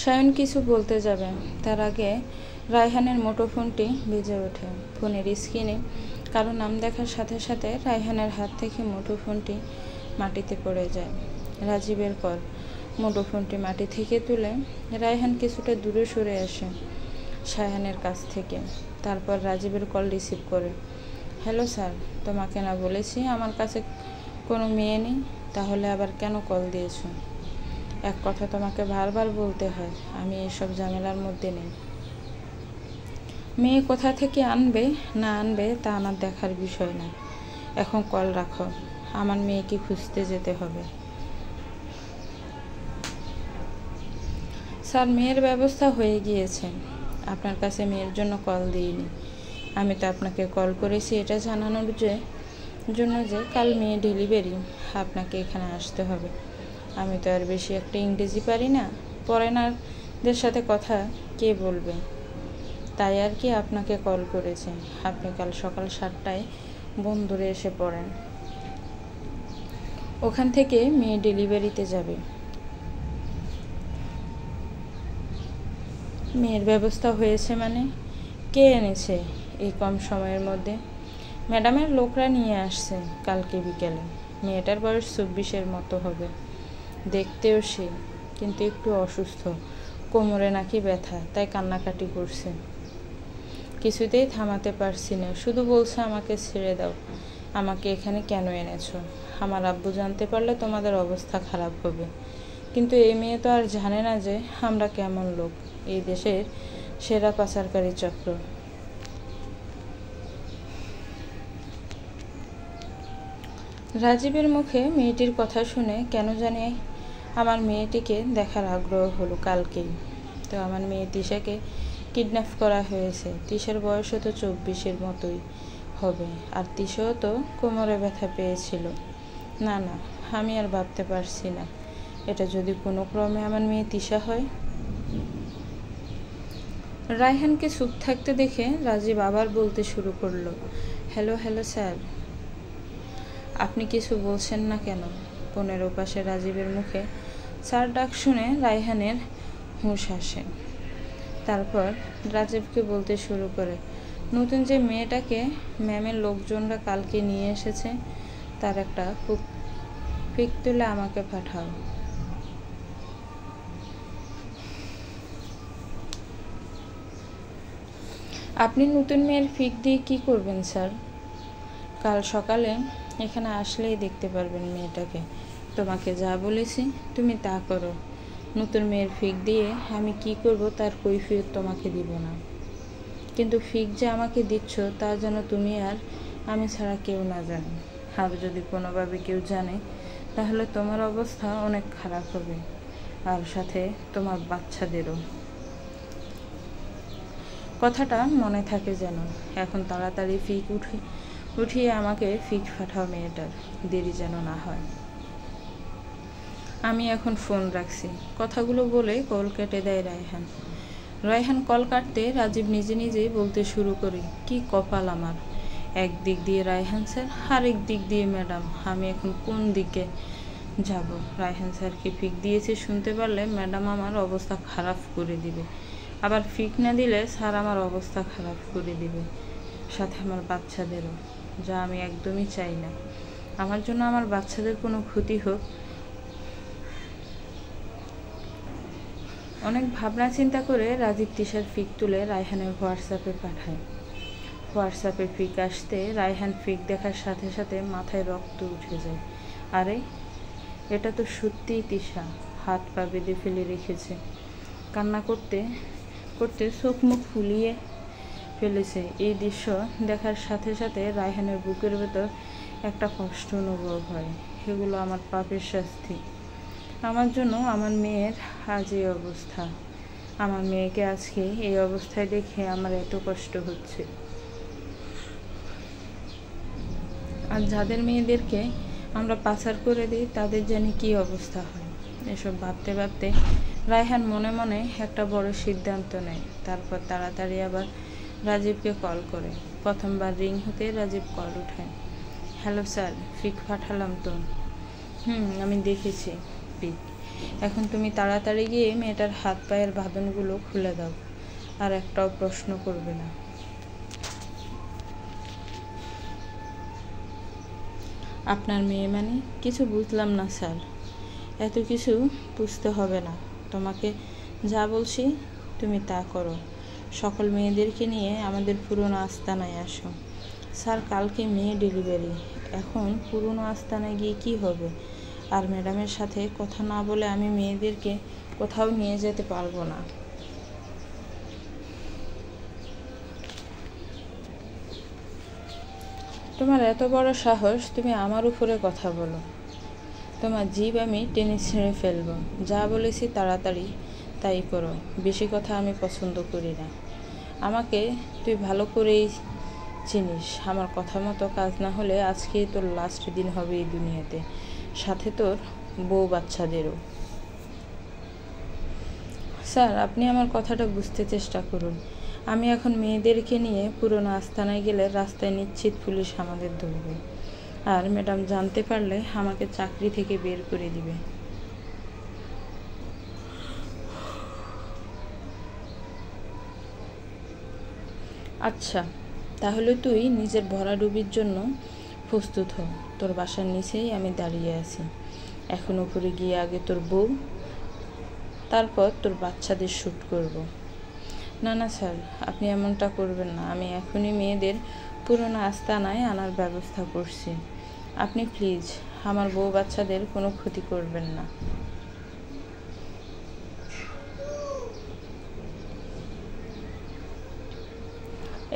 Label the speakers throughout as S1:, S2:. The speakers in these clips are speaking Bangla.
S1: সায়ন কিছু বলতে যাবে, তার আগে রায়হানের মুঠোফোনটি বেজে ওঠে। ফোনের স্ক্রিনে কারো নাম দেখার সাথে সাথে রায়হানের হাত থেকে মুঠোফোনটি মাটিতে পড়ে যায়। রাজীবের কল। মুঠোফোনটি মাটি থেকে তুলে রায়হান কিছুটা দূরে সরে আসে সায়নের কাছ থেকে। তারপর রাজীবের কল রিসিভ করে। হ্যালো স্যার, তোমাকে না বলেছি আমার কাছে কোনো মেয়ে নেই? তাহলে আবার কেন কল দিয়েছো? এক কথা তোমাকে বারবার বলতে হয়, আমি এসব ঝামেলার মধ্যে নেই। মেয়ে কোথা থেকে আনবে না আনবে তা আমার দেখার বিষয় না। এখন কল রাখো, আমার মেয়েকে খুঁজতে যেতে হবে। স্যার, মেয়ের ব্যবস্থা হয়ে গিয়েছে। আপনার কাছে মেয়ের জন্য কল দিইনি। আমি তো আপনাকে কল করেছি এটা জানানোর জন্য যে কাল মেয়ে ডেলিভারি, আপনাকে এখানে আসতে হবে। আমি তো আর বেশি একটা ইংরেজি পারি না, ফরেনারদের সাথে কথা কে বলবে, তাই আর কি আপনাকে কল করেছে। আপনি কাল সকাল 7টায় বন্দরে এসে পড়েন, ওখান থেকে মেয়ে ডেলিভারিতে যাবে। মেয়ের ব্যবস্থা হয়েছে মানে? কে এনেছে এই কম সময়ের মধ্যে? ম্যাডামের লোকরা নিয়ে আসছে কালকে বিকেলে। মেয়েটার বয়স 24-এর মতো হবে, দেখতেও সে, কিন্তু একটু অসুস্থ, কোমরে নাকি ব্যথা, তাই কান্নাকাটি করছে। কিছুতেই থামাতে পারছি না, শুধু বলছে আমাকে ছেড়ে দাও, আমাকে এখানে কেন এনেছো? আমার আব্বু জানতে পারলে তোমাদের অবস্থা খারাপ হবে। কিন্তু এই মেয়ে তো আর জানে না যে আমরা কেমন লোক, এই দেশের সেরা পাচারকারী চক্র। রাজীবের মুখে মেয়েটির কথা শুনে কেন জানি আমার মেয়েটিকে দেখার আগ্রহ হলো। কালকেই তো আমার মেয়ে তিশাকে কিডন্যাপ করা হয়েছে। তিশার বয়সও তো 24-এর মতোই হবে, আর তিশাও তো কোমরে ব্যথা পেয়েছিল। না না, আমি আর ভাবতে পারছি না, এটা যদি কোনো ক্রমে আমার মেয়ে তিশা হয়। রায়হানকে চুপ থাকতে দেখে রাজীব আবার বলতে শুরু করলো, হ্যালো হ্যালো স্যার, আপনি কিছু বলছেন না কেন? ফোনের ওপাশে রাজীবের মুখে স্যার ডাক শুনে রায়হানের হুঁশ আসে। তারপর রাজীবকে বলতে শুরু করে, নতুন যে মেয়েটাকে ম্যামের লোকজনরা কালকে নিয়ে এসেছে, তার একটা পিক তুলে আমাকে পাঠাও। আপনি নতুন মেয়ের পিক দিয়ে কী করবেন স্যার? কাল সকালে এখানে আসলেই দেখতে পারবেন মেয়েটাকে। তোমাকে যা বলেছি তুমি তা করো। নতুন মেয়ের পিক দিয়ে আমি কি করব তার কৈফিয়ত তোমাকে দিব না, কিন্তু পিক যে আমাকে দিচ্ছ তা যেন তুমি আর আমি ছাড়া কেউ না জানে। আর যদি কোনোভাবে কেউ জানে তাহলে তোমার অবস্থা অনেক খারাপ হবে, আর সাথে তোমার বাচ্চাদেরও। কথাটা মনে থাকে যেন। এখন তাড়াতাড়ি পিক উঠিয়ে আমাকে পিক পাঠাও মেয়েটার, দেরি যেন না হয়। আমি এখন ফোন রাখছি। কথাগুলো বলে কল কেটে দেয় রায়হান কল কাটতে রাজীব নিজে নিজেই বলতে শুরু করে, কি কপাল আমার। একদিক দিয়ে রায়হান স্যার, আরেক দিক দিয়ে ম্যাডাম, আমি এখন কোন দিকে যাব? রায়হান স্যারকে পিক দিয়েছে শুনতে পারলে ম্যাডাম আমার অবস্থা খারাপ করে দিবে, আবার পিক না দিলে স্যার আমার অবস্থা খারাপ করে দিবে, সাথে আমার বাচ্চাদেরও, যা আমি একদমই চাই না। আমার জন্য আমার বাচ্চাদের কোনো ক্ষতি হোক। অনেক ভাবনা চিন্তা করে রাজীব তিশার পিক তুলে রায়হানের হোয়াটসঅ্যাপে পাঠায়। হোয়াটসঅ্যাপে পিক আসতে রায়হান পিক দেখার সাথে সাথে মাথায় রক্ত উঠে যায়। আরে, এটা তো সত্যিই তিশা, হাত পা বেঁধে ফেলে রেখেছে, কান্না করতে করতে চোখ মুখ ফুলিয়ে ফেলেছে। এই দৃশ্য দেখার সাথে সাথে রায়হানের বুকের ভেতর একটা কষ্ট অনুভব হয়। এগুলো আমার পাপের শাস্তি। আমার জন্য আমার মেয়ের আজ এই অবস্থা। আমার মেয়েকে আজকে এই অবস্থায় দেখে আমার এত কষ্ট হচ্ছে। আর যাদের মেয়েদেরকে আমরা পাচার করে দিই তাদের জানি কি অবস্থা হয়। এসব ভাবতে ভাবতে রায়হান মনে মনে একটা বড় সিদ্ধান্ত নেয়। তারপর তাড়াতাড়ি আবার রাজীবকে কল করে। প্রথমবার রিং হতে রাজীব কল উঠায়। হ্যালো স্যার, পিক পাঠালাম তো। আমি দেখেছি পিক। এখন তুমি তাড়াতাড়ি গিয়ে মেয়েটার হাত পায়ের বাঁধনগুলো খুলে দাও, আর একটাও প্রশ্ন করবে না। আপনার মেয়ে মানে? কিছু বুঝলাম না স্যার। এত কিছু বুঝতে হবে না, তোমাকে যা বলছি তুমি তা করো। সকল মেয়েদেরকে নিয়ে আমাদের পুরনো আস্তানায় আসো। স্যার, কালকে মেয়ে ডেলিভারি, এখন পুরনো আস্তানায় গিয়ে কি হবে? আর ম্যাডামের সাথে কথা না বলে আমি মেয়েদেরকে কোথাও নিয়ে যেতে পারবো না। তোমার এত বড় সাহস, তুমি আমার উপরে কথা বলো? তোমার জিভ আমি টেনে ছিঁড়ে ফেলবো। যা বলেছি তাড়াতাড়ি তাই করো, বেশি কথা আমি পছন্দ করি না। আমাকে তুই ভালো করেই চিনিস, আমার কথা মতো কাজ না হলে আজকেই তোর লাস্ট দিন হবে এই দুনিয়াতে, সাথে তোর বউ বাচ্চাদেরও। স্যার, আপনি আমার কথাটা বুঝতে চেষ্টা করুন। আমি এখন মেয়েদেরকে নিয়ে পুরনো আস্তানায় গেলে রাস্তায় নিশ্চিত পুলিশ আমাদের ধরবে, আর ম্যাডাম জানতে পারলে আমাকে চাকরি থেকে বের করে দিবে। আচ্ছা, তাহলে তুই নিজের ভরাডুবির জন্য প্রস্তুত হ। তোর বাসার নিচেই আমি দাঁড়িয়ে আছি। এখন উপরে গিয়ে আগে তোর বউ, তারপর তোর বাচ্চাদের শ্যুট করব। না না স্যার, আপনি এমনটা করবেন না। আমি এখনই মেয়েদের পুরনো আস্তানায় আনার ব্যবস্থা করছি। আপনি প্লিজ আমার বউ বাচ্চাদের কোনো ক্ষতি করবেন না।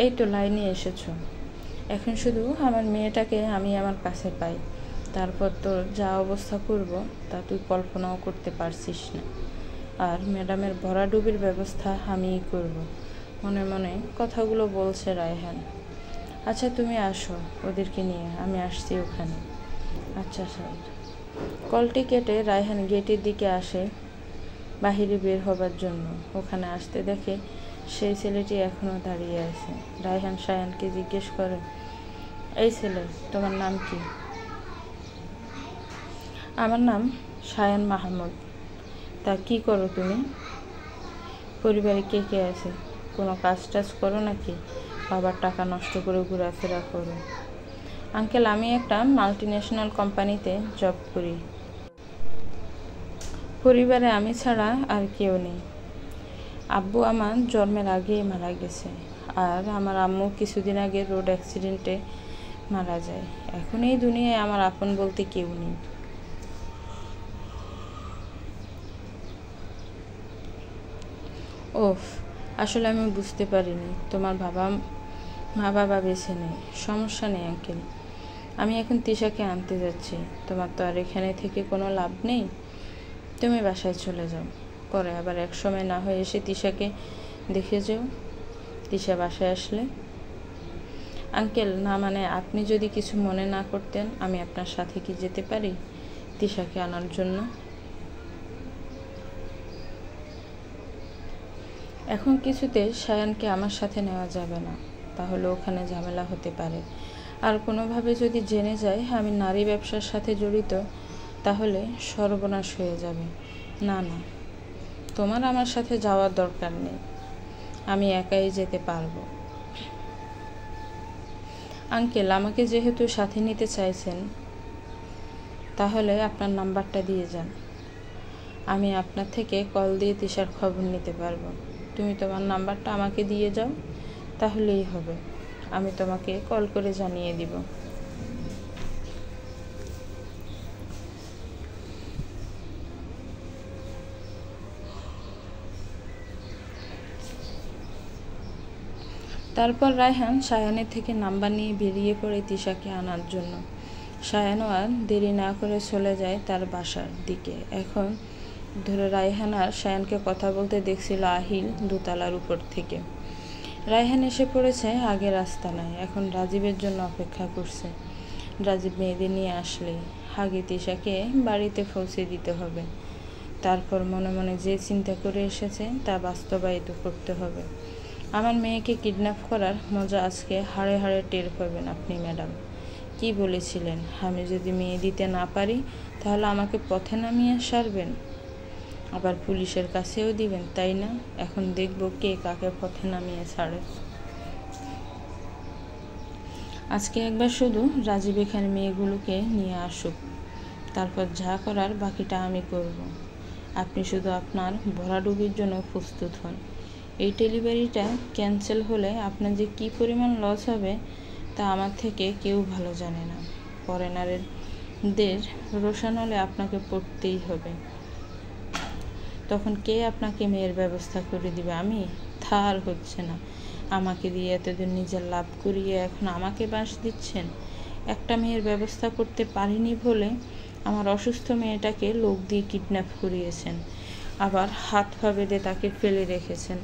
S1: এই তো লাইনে এসেছো। এখন শুধু আমার মেয়েটাকে আমি আমার কাছে পাই, তারপর তোর যা অবস্থা করব তা তুই কল্পনাও করতে পারছিস না। আর ম্যাডামের ভরাডুবির ব্যবস্থা আমিই করব। মনে মনে কথাগুলো বলছে রায়হান। আচ্ছা, তুমি আসো ওদেরকে নিয়ে, আমি আসছি ওখানে। আচ্ছা স্যার। কলটি কেটে রায়হান গেটের দিকে আসে বাহিরে বের হবার জন্য। ওখানে আসতে দেখে সেই ছেলেটি এখনও দাঁড়িয়ে আছে। রায়হান সায়ানকে জিজ্ঞেস করে, এই ছেলে, তোমার নাম কি? আমার নাম সায়ান মাহমুদ। তা কি করো তুমি? পরিবারে কে কে আছে? কোনো কাজ টাজ করো নাকি বাবার টাকা নষ্ট করে ঘোরাফেরা করো? আঙ্কেল, আমি একটা মাল্টিন্যাশনাল কোম্পানিতে জব করি। পরিবারে আমি ছাড়া আর কেউ নেই। আব্বু আমার জন্মের আগেই মারা গেছে, আর আমার আম্মু কিছুদিন আগে রোড অ্যাক্সিডেন্টে মারা যায়। এখন এই দুনিয়ায় আমার আপন বলতে কেউ নেই। ওফ, আসলে আমি বুঝতে পারিনি তোমার মা বাবা বেছে নেই। সমস্যা নেই আঙ্কেল, আমি এখন তিশাকে আনতে যাচ্ছি। তোমার তো আর এখানে থেকে কোনো লাভ নেই, তুমি বাসায় চলে যাও। পরে আবার এক সময় না হয়ে এসে তিশাকে দেখে যাও। তিশা বাসায় আসলে। আঙ্কেল, না মানে আপনি যদি কিছু মনে না করতেন, আমি আপনার সাথে কি যেতে পারি তিশাকে আনার জন্য? এখন কিছুতে সায়ানকে আমার সাথে নেওয়া যাবে না, তাহলে ওখানে ঝামেলা হতে পারে। আর কোনোভাবে যদি জেনে যায় আমি নারী ব্যবসার সাথে জড়িত, তাহলে সর্বনাশ হয়ে যাবে। না না, তোমার আমার সাথে যাওয়ার দরকার নেই, আমি একাই যেতে পারবো। আঙ্কেল, আমাকে যেহেতু সাথে নিতে চাইছেন, তাহলে আপনার নাম্বারটা দিয়ে যান। আমি আপনার থেকে কল দিয়ে তিশার খবর নিতে পারবো। তুমি তোমার নাম্বারটা আমাকে দিয়ে যাও, তাহলেই হবে। আমি তোমাকে কল করে জানিয়ে দিব। তারপর রায়হান সায়ানের থেকে নাম্বার নিয়ে বেরিয়ে পড়ে তিশাকে আনার জন্য। সায়ানও আর দেরি না করে চলে যায় তার বাসার দিকে। এখন ধরে রায়হান আর সায়ানকে কথা বলতে দেখছিল আহিল দোতলার উপর থেকে। রায়হান এসে পড়েছে আগের আস্তানায়, এখন রাজীবের জন্য অপেক্ষা করছে। রাজীব মেয়েদের নিয়ে আসলেই আগে তিশাকে বাড়িতে পৌঁছে দিতে হবে, তারপর মনে মনে যে চিন্তা করে এসেছে তা বাস্তবায়িত করতে হবে। আমার মেয়েকে কিডন্যাপ করার মজা আজকে হাড়ে হাড়ে টের পাবেন আপনি ম্যাডাম। কি বলেছিলেন, আমি যদি মেয়ে দিতে না পারি তাহলে আমাকে পথে নামিয়ে সারবেন? আবার পুলিশের কাছেও দিবেন, তাই না? এখন দেখব কে কাকে পথে নামিয়ে ছাড়ে। আজকে একবার শুধু রাজীব এখানে মেয়েগুলোকে নিয়ে আসুক, তারপর যা করার বাকিটা আমি করব। আপনি শুধু আপনার ভরাডুবির জন্য প্রস্তুত হন। এই ডেলিভারিটা ক্যান্সেল হলে আপনার যে কী পরিমাণ লস হবে তা আমার থেকে কেউ ভালো জানে না। ফরেনারদের রোশানলে আপনাকে পড়তেই হবে। তখন কে আপনাকে মেয়ের ব্যবস্থা করে দিবে? আমি? তা আর হচ্ছে না। আমাকে দিয়ে এতদিন নিজের লাভ করিয়ে এখন আমাকে বাঁশ দিচ্ছেন। একটা মেয়ের ব্যবস্থা করতে পারিনি বলে আমার অসুস্থ মেয়েটাকে লোক দিয়ে কিডন্যাপ করিয়েছেন, আবার হাত পা বেঁধে তাকে ফেলে রেখেছেন।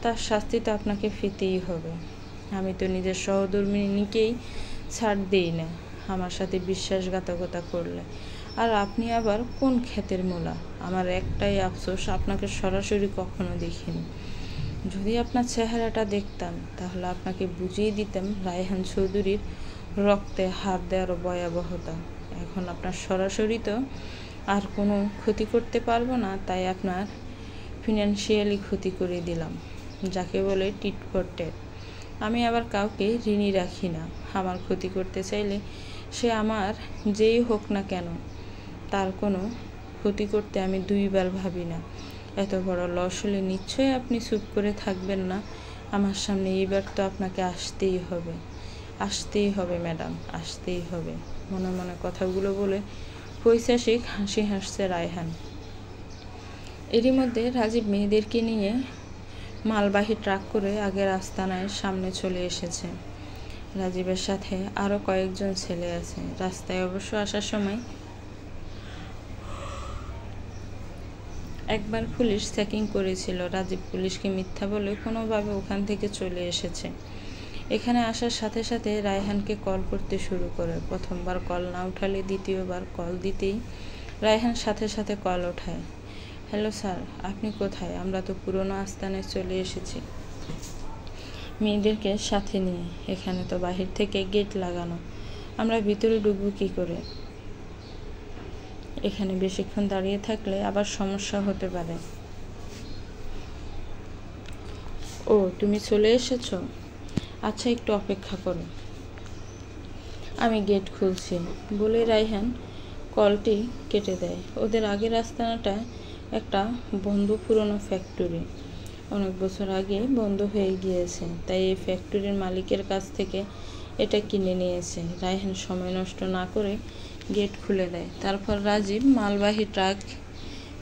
S1: তার শাস্তি তো আপনাকে পেতেই হবে। আমি তো নিজের সহধর্মিণীকেই ছাড় দিই না আমার সাথে বিশ্বাসঘাতকতা করলে। আর আপনি আবার কোন ক্ষেতের মূলা? আমার একটাই আফসোস, আপনাকে সরাসরি কখনো দেখিনি। যদি আপনার চেহারাটা দেখতাম তাহলে আপনাকে বুঝিয়ে দিতাম রায়হান চৌধুরীর রক্তে হাত দেওয়ার ভয়াবহতা। এখন আপনার সরাসরি তো আর কোনো ক্ষতি করতে পারবো না, তাই আপনার ফিনান্সিয়ালি ক্ষতি করে দিলাম, যাকে বলে টিট ফর ট্যাট। আমি আবার কাউকে ঋণী রাখি না। আমার ক্ষতি করতে চাইলে সে আমার যেই হোক না কেন, তার কোনো ক্ষতি করতে আমি দুইবার ভাবি না। এত বড় লস হলে নিশ্চয়ই আপনি চুপ করে থাকবেন না আমার সামনে। এইবার তো আপনাকে আসতেই হবে, আসতেই হবে ম্যাডাম, আসতেই হবে। মনে মনে কথাগুলো বলে পৈশাচিক হাসি হাসছে রায়হান। এরই মধ্যে রাজীব মেয়েদেরকে নিয়ে মালবাহী ট্রাক করে আগের আস্তানায় সামনে চলে এসেছে। রাজীবের সাথে আরও কয়েকজন ছেলে আছে। রাস্তায় অবশ্য আসার সময় একবার পুলিশ চেকিং করেছিল। রাজীব পুলিশকে মিথ্যা বলে কোনোভাবে ওখান থেকে চলে এসেছে। এখানে আসার সাথে সাথে রায়হানকে কল করতে শুরু করে। প্রথমবার কল না উঠালে দ্বিতীয়বার কল দিতেই রায়হান সাথে সাথে কল ওঠায়। হ্যালো স্যার, আপনি কোথায়? আমরা তো পুরনো আস্তানায় চলে এসেছি মেয়েদেরকে সাথে নিয়ে। এখানে তো বাহির থেকে গেট লাগানো, আমরা ভিতরে ঢুকবো কী করে? এখানে বেশিক্ষণ দাঁড়িয়ে থাকলে আবার সমস্যা হতে পারে। ও, তুমি চলে এসেছো? আচ্ছা, একটু অপেক্ষা করো, আমি গেট খুলছি বলে রায়হান কলটি কেটে দেয়। ওদের আগের আস্তানাটা একটা বন্ধ পুরনো ফ্যাক্টরি। অনেক বছর আগে বন্ধ হয়ে গিয়েছে, তাই এই ফ্যাক্টরির মালিকের কাছ থেকে এটা কিনে নিয়েছে। রায়হান সময় নষ্ট না করে গেট খুলে দেয়। তারপর রাজীব মালবাহী ট্রাক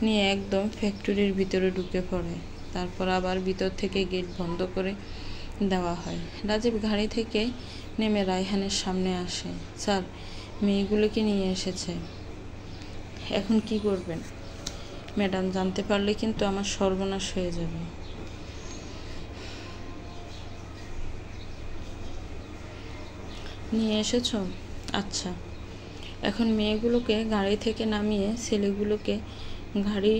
S1: নিয়ে একদম ফ্যাক্টরির ভিতরে ঢুকে পড়ে। তারপর আবার ভিতর থেকে গেট বন্ধ করে দেওয়া হয়। রাজীব গাড়ি থেকে নেমে রায়হানের সামনে আসে। স্যার, মেয়েগুলোকে নিয়ে এসেছে, এখন কি করবেন? ম্যাডাম জানতে পারলে কিন্তু আমার সর্বনাশ হয়ে যাবে। নিয়ে এসেছো? আচ্ছা, এখন মেয়েগুলোকে গাড়ি থেকে নামিয়ে ছেলেগুলোকে গাড়ি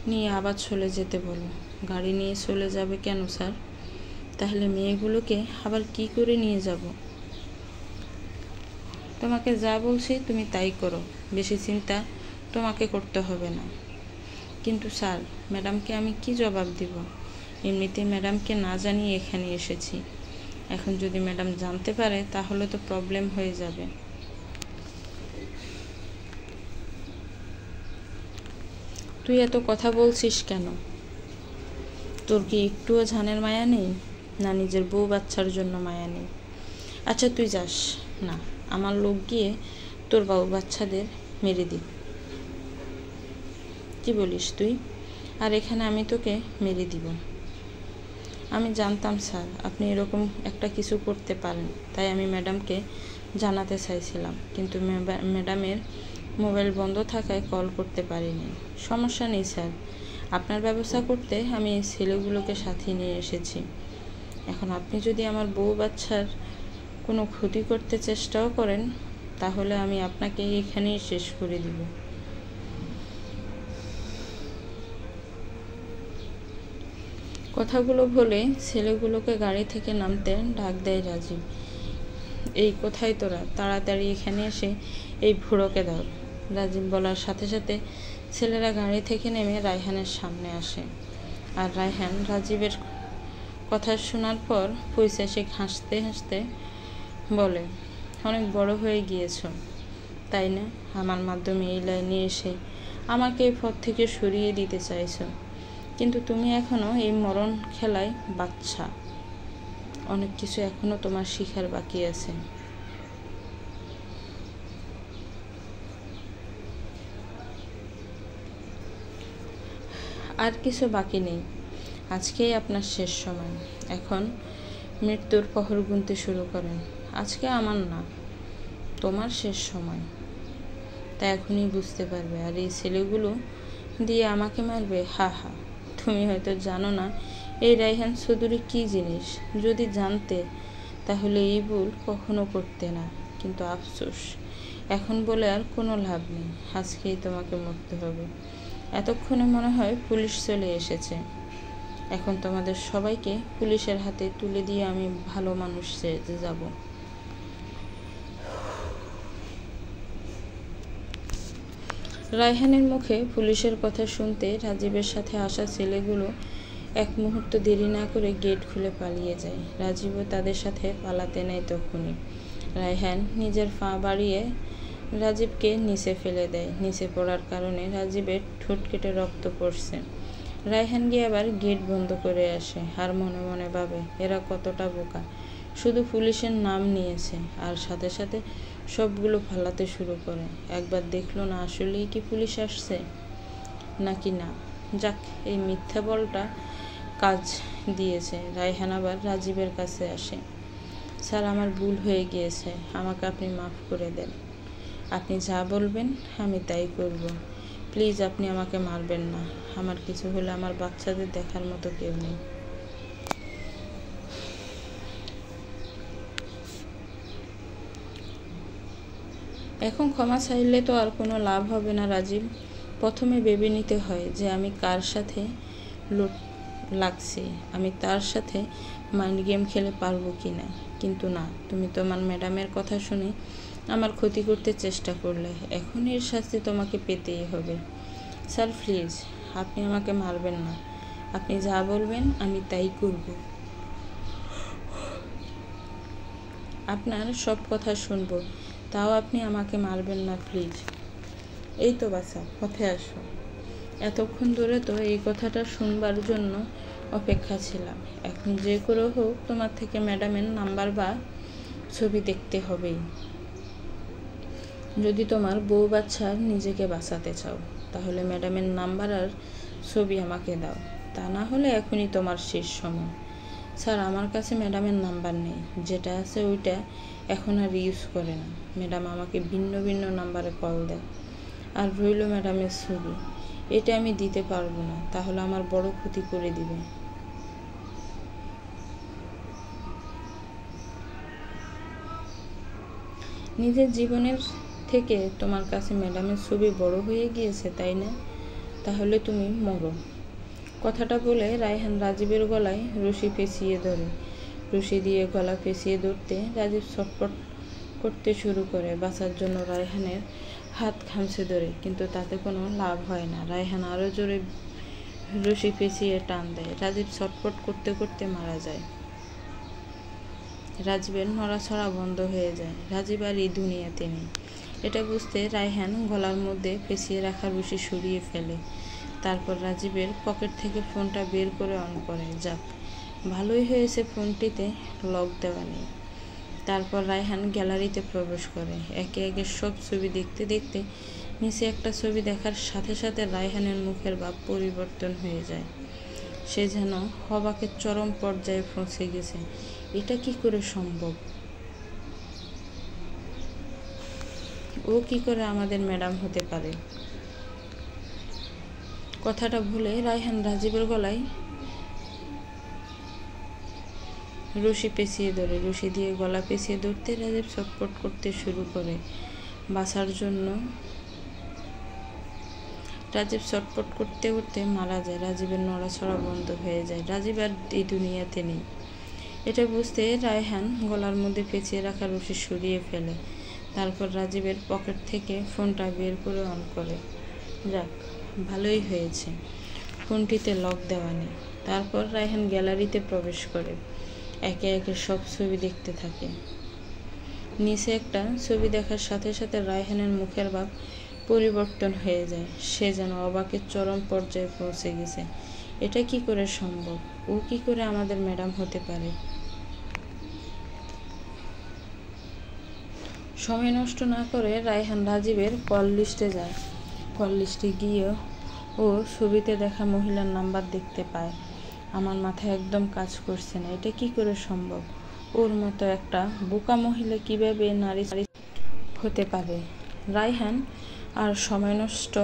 S1: নিয়ে আবার চলে যেতে বলো। গাড়ি নিয়ে চলে যাবে কেন স্যার? তাহলে মেয়েগুলোকে আবার কি করে নিয়ে যাব? তোমাকে যা বলছি তুমি তাই করো, বেশি চিন্তা তোমাকে করতে হবে না। কিন্তু স্যার, ম্যাডামকে আমি কি জবাব দিব? এমনিতে ম্যাডামকে না জানিয়ে এখানে এসেছি। এখন যদি ম্যাডাম জানতে পারে তাহলে তো প্রবলেম হয়ে যাবে। তুই এত কথা বলছিস কেন? তোর কি একটুও জানের মায়া নেই? না নিজের বউ বাচ্চার জন্য মায়া নেই? আচ্ছা, তুই যাস না, আমার লোক গিয়ে তোর বউ বাচ্চাদের মেরে দিক। কি বলিস তুই? আর এখানে আমি তোকে মেরে দিব। আমি জানতাম স্যার আপনি এরকম একটা কিছু করতে পারেন, তাই আমি ম্যাডামকে জানাতে চাইছিলাম, কিন্তু ম্যাডামের মোবাইল বন্ধ থাকায় কল করতে পারিনি। সমস্যা নেই স্যার, আপনার ব্যবস্থা করতে আমি এই ছেলেগুলোকে সাথে নিয়ে এসেছি। এখন আপনি যদি আমার বউ বাচ্চার কোনো ক্ষতি করতে চেষ্টাও করেন তাহলে আমি আপনাকে এখানেই শেষ করে দিব। কথাগুলো বলে ছেলেগুলোকে গাড়ি থেকে নামতে ডাক দেয় রাজীব। এই কোথায় তোরা? তাড়াতাড়ি এখানে এসে এই ভুড়োকে দাও। রাজীব বলার সাথে সাথে ছেলেরা গাড়ি থেকে নেমে রায়হানের সামনে আসে, আর রায়হান রাজীবের কথা শোনার পর পৈশাচিক হাসতে হাসতে বলে, অনেক বড় হয়ে গিয়েছ তাই না? আমার মাধ্যমে এই লাইনে এসে আমাকে এই পথ থেকে সরিয়ে দিতে চাইছ, কিন্তু তুমি এখনো এই মরণ খেলায় বাচ্চা। অনেক কিছু এখনো তোমার শিখার বাকি আছে। আর কিছু বাকি নেই, আজকেই আপনার শেষ সময়। এখন মৃত্যুর প্রহর গুনতে শুরু করেন। আজকে আমার না, তোমার শেষ সময়, তা এখনই বুঝতে পারবে। আর এই ছেলেগুলো দিয়ে আমাকে মারবে, হা হা। তুমি হয়তো জানো না এই রায়হান চৌধুরী কী জিনিস। যদি জানতে তাহলে এই ভুল কখনো করতে না, কিন্তু আফসোস এখন বলে আর কোনো লাভ নেই। আজকেই তোমাকে মরতে হবে। এতক্ষণে মনে হয় পুলিশ চলে এসেছে। এখন তোমাদের সবাইকে পুলিশের হাতে তুলে দিয়ে আমি ভালো মানুষ সেজে যাব। রায়হানের মুখে পুলিশের কথা শুনতে রাজীবের সাথে আসা ছেলেগুলো এক মুহূর্ত দেরি না করে গেট খুলে পালিয়ে যায়। রাজীবও তাদের সাথে পালাতে নেয়। তখনই রায়হান নিজের পা বাড়িয়ে রাজীবকে নিচে ফেলে দেয়। নিচে পড়ার কারণে রাজীবের ঠোঁট কেটে রক্ত পড়ছে। রায়হান গিয়ে আবার গেট বন্ধ করে আসে, আর মনে মনে ভাবে এরা কতটা বোকা। শুধু পুলিশের নাম নিয়েছে আর সাথে সাথে সবগুলো পালাতে শুরু করে। একবার দেখলো না আসলেই কি পুলিশ আসছে নাকি না। যাক, এই মিথ্যা বলটা কাজ দিয়েছে। রায়হান আবার রাজীবের কাছে আসে। স্যার, আমার ভুল হয়ে গিয়েছে, আমাকে আপনি মাফ করে দেন। আপনি যা বলবেন আমি তাই করব। প্লিজ আপনি আমাকে মারবেন না। আমার কিছু হলে আমার বাচ্চাদের দেখার মতো কেউ নেই। এখন ক্ষমা চাইলে তো আর কোনো লাভ হবে না রাজীব। প্রথমে ভেবে নিতে হয় যে আমি কার সাথে লাগছি, আমি তার সাথে মাইন্ড গেম খেলে পারবো কি না। কিন্তু না, তুমি তোমার ম্যাডামের কথা শুনে আমার ক্ষতি করতে চেষ্টা করলে, এখন এর শাস্তি তোমাকে পেতেই হবে। স্যার প্লিজ, আপনি আমাকে মারবেন না। আপনি যা বলবেন আমি তাই করব। আপনার সব কথা শুনবো, তাও আপনি আমাকে মারবেন না প্লিজ। এই তো বাচ্চা, পথে আসো। এতক্ষণ ধরে তো এই কথাটা শুনবার জন্য অপেক্ষা ছিলাম। এখন যে করে হোক তোমার থেকে ম্যাডামের নাম্বার বা ছবি দেখতে হবেই। যদি তোমার বউ বাচ্চার নিজেকে বাঁচাতে চাও তাহলে ম্যাডামের নাম্বার আর ছবি আমাকে দাও, তা না হলে এখনই তোমার শেষ সময়। স্যার, আমার কাছে ম্যাডামের নাম্বার নেই, যেটা আছে ওইটা এখন আর ইউজ করে না। ম্যাডাম আমাকে ভিন্ন ভিন্ন নাম্বারে কল দেয়। আর রইল ম্যাডামের ছবি, এটা আমি দিতে পারবো না, তাহলে আমার বড় ক্ষতি করে দিবে। নিজের জীবনের থেকে তোমার কাছে ম্যাডামের ছবি বড় হয়ে গিয়েছে, তাই না? তাহলে তুমি মরো। কথাটা বলে রায়হান রাজীবের গলায় রশি পেঁচিয়ে ধরে। রশি দিয়ে গলা পেঁচিয়ে ধরতে রাজীব ছটফট করতে শুরু করে। বাঁচার জন্য রায়হানের হাত খামছে ধরে, কিন্তু তাতে কোনো লাভ হয় না। রায়হান আরও জোরে রশি পেঁচিয়ে টান দেয়। রাজীব ছটফট করতে করতে মারা যায়। রাজীবের নড়াছড়া বন্ধ হয়ে যায়। রাজীব আর এই দুনিয়াতে নেই। এটা বুঝতে রায়হান গলার মধ্যে পেঁচিয়ে রাখা রশি সরিয়ে ফেলে। তারপর রাজীবের পকেট থেকে ফোনটা বের করে অন করে। যাক, ভালোই হয়েছে ফোনটিতে লক দেওয়া নেই। তারপর রায়হান গ্যালারিতে প্রবেশ করে। একে একে সব ছবি দেখতে দেখতে নিচে একটা ছবি দেখার সাথে সাথে রায়হানের মুখের ভাব পরিবর্তন হয়ে যায়। সে যেন অবাকের চরম পর্যায়ে পৌঁছে গেছে। এটা কি করে সম্ভব? ও কি করে আমাদের ম্যাডাম হতে পারে? কথাটা ভুলে রায়হান রাজীবের গলায় রশি পেঁচিয়ে ধরে। রশি দিয়ে গলা পেঁচিয়ে ধরতে রাজীব ছটফট করতে শুরু করে। বাঁচার জন্য রাজীব ছটফট করতে করতে মারা যায়। রাজীবের নড়াছড়া বন্ধ হয়ে যায়। রাজীব আর এই দুনিয়াতে নেই। এটা বুঝতে রায়হান গলার মধ্যে পেঁচিয়ে রাখা রশি সরিয়ে ফেলে। তারপর রাজীবের পকেট থেকে ফোনটা বের করে অন করে। যাক, ভালোই হয়েছে, ফোনটিতে লক দেওয়া নেই। তারপর রায়হান গ্যালারিতে প্রবেশ করে একে একে সব ছবি দেখতে থাকে। নিচে একটা ছবি দেখার সাথে সাথে রায়হানের মুখের ভাব পরিবর্তন হয়ে যায়। সে যেন অবাকের চরম পর্যায়ে পৌঁছে গেছে। এটা কি করে সম্ভব? ও কি করে আমাদের ম্যাডাম হতে পারে? সময় নষ্ট না করে রায়হান রাজীবের কল লিস্টে যায়। কল লিস্টে গিয়ে ও ছবিতে দেখা মহিলার নাম্বার দেখতে পায়। আমার মাথায় একদম কাজ করছে না, এটা কি করে সম্ভব? ওর মতো একটা বোকা মহিলা কিভাবে নারী হতে পারে? রায়হান আর সময় নষ্ট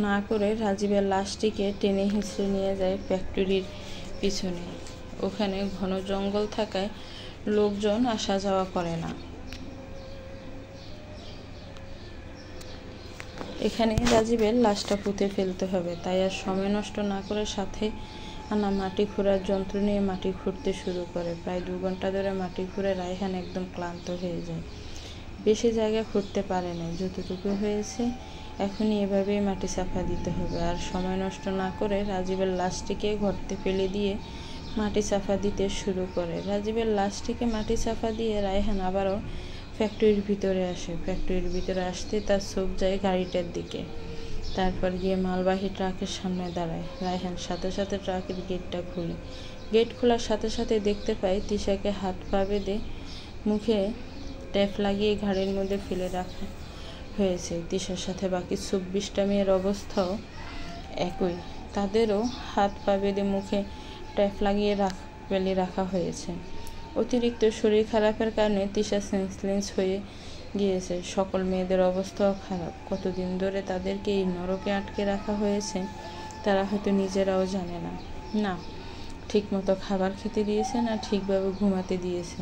S1: না করে রাজীবের লাশটিকে টেনে হিঁচড়ে নিয়ে যায় ফ্যাক্টরির পিছনে। ওখানে ঘন জঙ্গল থাকায় লোকজন আসা যাওয়া করে না। এখানে রাজীবের লাশটা পুঁতে ফেলতে হবে, তাই আর সময় নষ্ট না করে সাথে আনা মাটি খোঁড়ার যন্ত্র নিয়ে মাটি খুঁড়তে শুরু করে। প্রায় 2 ঘন্টা ধরে মাটি খুঁড়ে রায়হান একদম ক্লান্ত হয়ে যায়। বেশি জায়গা খুঁড়তে পারে না, যতটুকু হয়েছে এখনই এভাবেই মাটি চাপা দিতে হবে। আর সময় নষ্ট না করে রাজীবের লাশটিকে গর্তে ফেলে দিয়ে মাটি চাপা দিতে শুরু করে। রাজীবের লাশটিকে মাটি চাপা দিয়ে রায়হান আবারও ফ্যাক্টরির ভিতরে আসে। ফ্যাক্টরির ভিতরে আসতে তার চোখ যায় গাড়িটার দিকে। তারপর গিয়ে মালবাহী ট্রাকের সামনে দাঁড়ায়। রায়হান সাথে সাথে ট্রাকের গেটটা খুলে। গেট খোলার সাথে সাথে দেখতে পায় তিশাকে হাত পা বেঁধে মুখে ট্যাপ লাগিয়ে ঘাড়ের মধ্যে ফেলে রাখা হয়েছে। তিশার সাথে বাকি 24টা মেয়ের অবস্থাও একই, তাদেরও হাত পা বেঁধে মুখে ট্যাপ লাগিয়ে ফেলে রাখা হয়েছে। অতিরিক্ত শরীর খারাপের কারণে তিশা সেন্সলেস হয়ে গিয়েছে। সকল মেয়েদের অবস্থাও খারাপ। কতদিন ধরে তাদেরকে এই নরকে আটকে রাখা হয়েছে তারা হয়তো নিজেরাও জানে না। না ঠিকমতো খাবার খেতে দিয়েছে, না ঠিকভাবে ঘুমাতে দিয়েছে।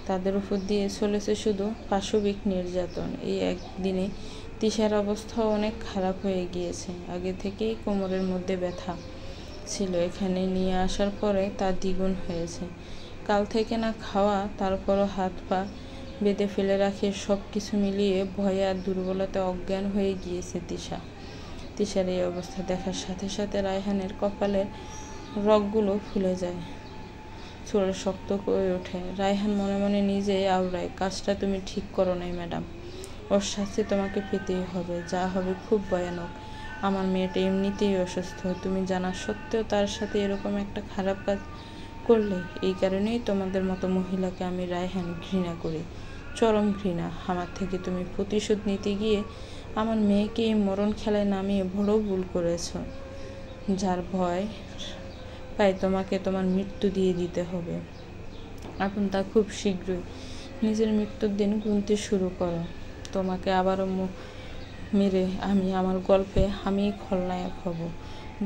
S1: তাদের উপর দিয়ে চলেছে শুধু পাশবিক নির্যাতন। এই একদিনে তিশার অবস্থাও অনেক খারাপ হয়ে গিয়েছে। আগে থেকেই কোমরের মধ্যে ব্যথা ছিল, এখানে নিয়ে আসার পরে তা দ্বিগুণ হয়েছে। কাল থেকে না খাওয়া, তারপরও হাত পা বেঁধে ফেলে রাখে। সব কিছু মিলিয়ে ভয়ে আর দুর্বলতা অজ্ঞান হয়ে গিয়েছে তিশা। তিশার এই অবস্থা দেখার সাথে সাথে রায়হানের কপালের রগগুলো ফুলে যায়, চুল শক্ত করে ওঠে। রায়হান মনে মনে নিজেই আওড়ায়, কাজটা তুমি ঠিক করো নাই ম্যাডাম, ওর শাস্তি তোমাকে পেতেই হবে, যা হবে খুব ভয়ানক। আমার মেয়েটা এমনিতেই অসুস্থ, তুমি জানা সত্ত্বেও তার সাথে এরকম একটা খারাপ কাজ করলে। এই কারণেই তোমাদের মতো মহিলাকে আমি রায়হান ঘৃণা করি, চরম ঘৃণা। আমার থেকে তুমি প্রতিশোধ নিতে গিয়ে আমার মেয়েকে এই মরণ খেলায় নামিয়ে বড় ভুল করেছ, যার ভয় পাই তোমাকে তোমার মৃত্যু দিয়ে দিতে হবে। এখন তা খুব শীঘ্রই নিজের মৃত্যুর দিন গুনতে শুরু করো। তোমাকে আবারও মেরে আমি আমার গল্পে আমি খলনায়ক হব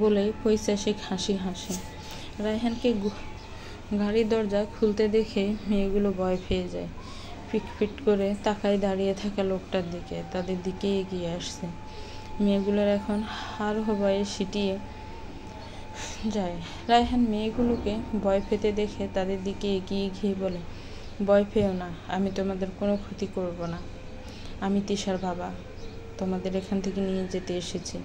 S1: বলেই পৈশাচিক হাসি হাসে। রায়হানকে গাড়ির দরজা খুলতে দেখে মেয়েগুলো ভয় পেয়ে যায়। ফিটফিট করে তাকায় দাঁড়িয়ে থাকা লোকটার দিকে, তাদের দিকে এগিয়ে আসছে। মেয়েগুলোর এখন হাড় ভয়ে সিটিয়ে যায়। রায়হান মেয়েগুলোকে ভয় পেতে দেখে তাদের দিকে এগিয়ে গিয়ে বলে, ভয় পেও না, আমি তোমাদের কোনো ক্ষতি করব না। আমি তিশার বাবা, তোমাদের এখান থেকে নিয়ে যেতে এসেছি।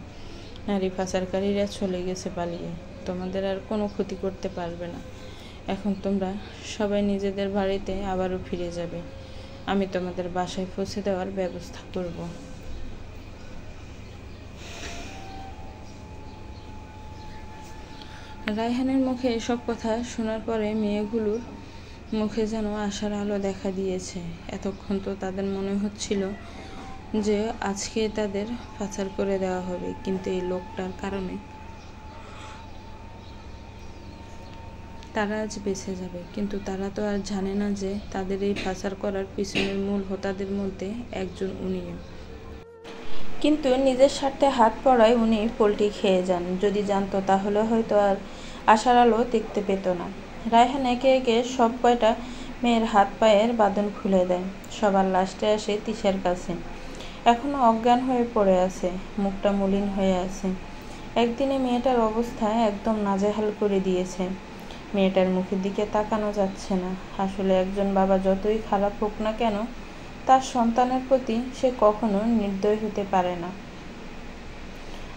S1: নারী পাচারকারীরা চলে গেছে পালিয়ে, তোমাদের আর কোনো ক্ষতি করতে পারবে না। এখন তোমরা সবাই নিজেদের বাড়িতে আবারও ফিরে যাবে। আমি তোমাদের বাসায় পৌঁছে দেওয়ার ব্যবস্থা করব। রায়হানের মুখে এসব কথা শোনার পরে মেয়েগুলোর মুখে যেন আশার আলো দেখা দিয়েছে। এতক্ষণ তো তাদের মনে হচ্ছিল যে আজকে তাদের পাচার করে দেওয়া হবে, কিন্তু এই লোকটার কারণে তারা আজ বেঁচে যাবে। কিন্তু তারা তো আর জানে না যে তাদের এই পাচার করার পিছনের মূল হোতাদের মধ্যে একজন উনিও। কিন্তু নিজের স্বার্থে হাত পড়ায় উনি পোল্টি খেয়ে যান। যদি জানতো তাহলে হয়তো আর আশার আলো দেখতে পেত না। রায়হান একে একে সব কয়টা মেয়ের হাত পায়ের বাঁধন খুলে দেয়। সবার লাস্টে আসে তিশার কাছে। এখনো অজ্ঞান হয়ে পড়ে আছে, মুখটা মলিন হয়ে আছে। একদিনে মেয়েটার অবস্থা একদম নাজেহাল করে দিয়েছে। মেয়েটার মুখের দিকে তাকানো যাচ্ছে না। আসলে একজন বাবা যতই খারাপ হোক না কেন, তার সন্তানের প্রতি সে কখনো নির্দয় হতে পারে না।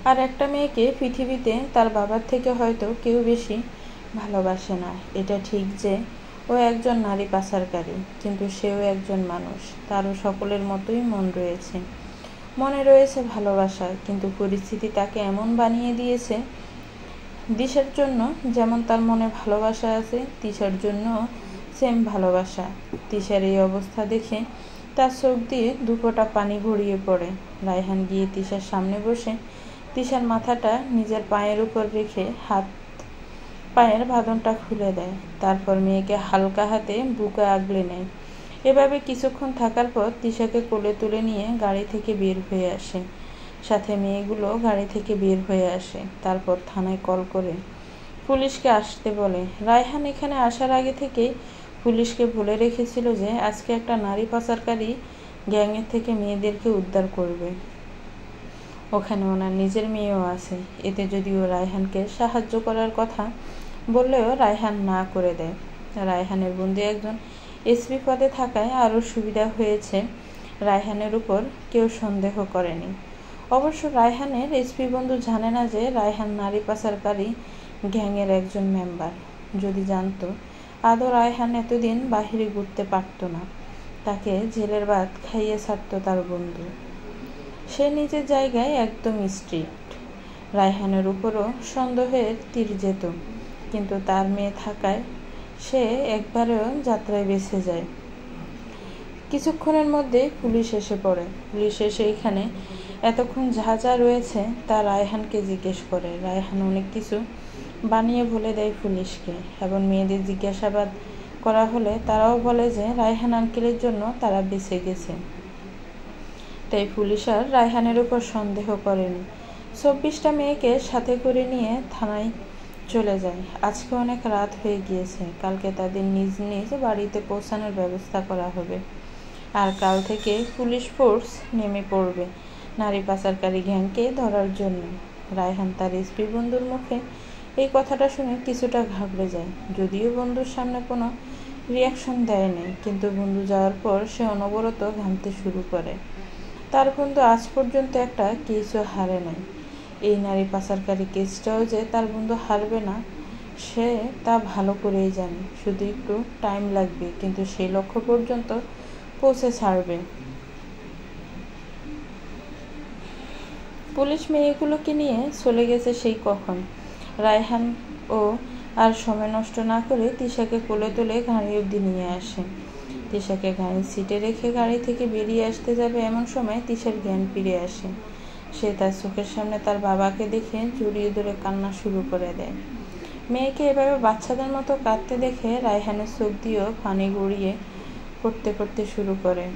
S1: আর একটা মেয়েকে পৃথিবীতে তার বাবার থেকে হয়তো কেউ বেশি ভালোবাসে না। এটা ঠিক যে ও একজন নারী পাচারকারী, কিন্তু সেও একজন মানুষ। তারও সকলের মতোই মন রয়েছে, মনে রয়েছে ভালোবাসা, কিন্তু পরিস্থিতি তাকে এমন বানিয়ে দিয়েছে। দিশার জন্য যেমন তার মনে ভালোবাসা আছে, তিশার জন্য সেম ভালোবাসা। তিশার এই অবস্থা দেখে তার চোখ দিয়ে দুফোঁটা পানি গড়িয়ে পড়ে। রায়হান গিয়ে তিশার সামনে বসে তিশার মাথাটা নিজের পায়ের উপর রেখে হাত পায়ের বাঁধনটা খুলে দেয়। তারপর মেয়েকে হালকা হাতে বুকে আগলে নেয়। এভাবে কিছুক্ষণ থাকার পর তিশাকে কোলে তুলে নিয়ে গাড়ি থেকে বের হয়ে আসে। সাথে মেয়েগুলো গাড়ি থেকে বের হয়ে আসে। তারপর থানায় কল করে পুলিশকে আসতে বলে। রায়হান এখানে আসার আগে থেকেই পুলিশকে বলে রেখেছিল যে আজকে একটা নারী পাচারকারী গ্যাংয়ের থেকে মেয়েদেরকে উদ্ধার করবে। ওখানে ওনার নিজের মেয়েও আছে। এতে যদিও রায়হানকে সাহায্য করার কথা বললেও রায়হান না করে দেয়। রায়হানের বন্ধু একজন এসপি পদে থাকায় আরও সুবিধা হয়েছে। রায়হানের উপর কেউ সন্দেহ করেনি। অবশ্য রায়হানের এসপি বন্ধু জানে না যে রায়হান নারী পাচারকারী গ্যাংয়ের একজন মেম্বার। যদি জানতো, আদৌ রায়হান এতদিন বাহিরে ঘুরতে পারত না। তাকে জেলের ভাত খাইয়ে ছাড়ত তার বন্ধু। সে নিজের জায়গায় একদম স্ট্রিক্ট। রায়হানের উপরও সন্দেহের তীর যেত, কিন্তু তার মেয়ে থাকায় সে একবারেও যাত্রায় বেঁচে যায়। কিছুক্ষণের মধ্যে পুলিশ এসে পড়ে। পুলিশ এসে এখানে এতক্ষণ যা যা রয়েছে তা রায়হানকে জিজ্ঞেস করে। রায়হান অনেক কিছু বানিয়ে বলে দেয় পুলিশকে, এবং মেয়েদের জিজ্ঞাসাবাদ করা হলে তারাও বলে যে রায়হান আঙ্কেলের জন্য তারা বেঁচে গেছে। তাই পুলিশ আর রায়হানের উপর সন্দেহ করেনি। 24টা মেয়েকে সাথে করে নিয়ে থানায় চলে যায়। আজকে অনেক রাত হয়ে গিয়েছে। কালকে তাদের নিজ নিজ বাড়িতে পৌঁছানোর ব্যবস্থা করা হবে। আর কাল থেকে পুলিশ ফোর্স নেমে পড়বে নারী পাচারকারী গ্যাংকে ধরার জন্য। রায়হান তার এসপি বন্ধুর মুখে এই কথাটা শুনে কিছুটা ঘাবড়ে যায়। যদিও বন্ধুর সামনে কোনো রিয়াকশন দেয় নাই, কিন্তু বন্ধু যাওয়ার পর সে অনবরত ঘামতে শুরু করে। তার বন্ধু আজ পর্যন্ত একটা কেসও হারে নাই। এই নারী পাচারকারী কেসটাও যে তার বন্ধু হারবে না, সে তা ভালো করেই জানে। শুধু একটু টাইম লাগবে, কিন্তু সেই লক্ষ্য পর্যন্ত পৌঁছে ছাড়বে। পুলিশ মেয়েগুলোকে নিয়ে চলে গেছে সেই কখন। রায়হান ও আর সময় নষ্ট না করে তিশাকে কোলে তুলে গাড়ি অবধি নিয়ে আসে। তিশাকে গাড়ির সিটে রেখে গাড়ি থেকে বেরিয়ে আসতে যাবে, এমন সময় তিশার জ্ঞান ফিরে আসে। সে তার চোখের সামনে তার বাবাকে দেখে জড়িয়ে ধরে কান্না শুরু করে দেয়। মেয়েকে এভাবে বাচ্চাদের মতো কাঁদতে দেখে রায়হানের চোখ দিয়েও পানি গড়িয়ে পড়তে শুরু করে।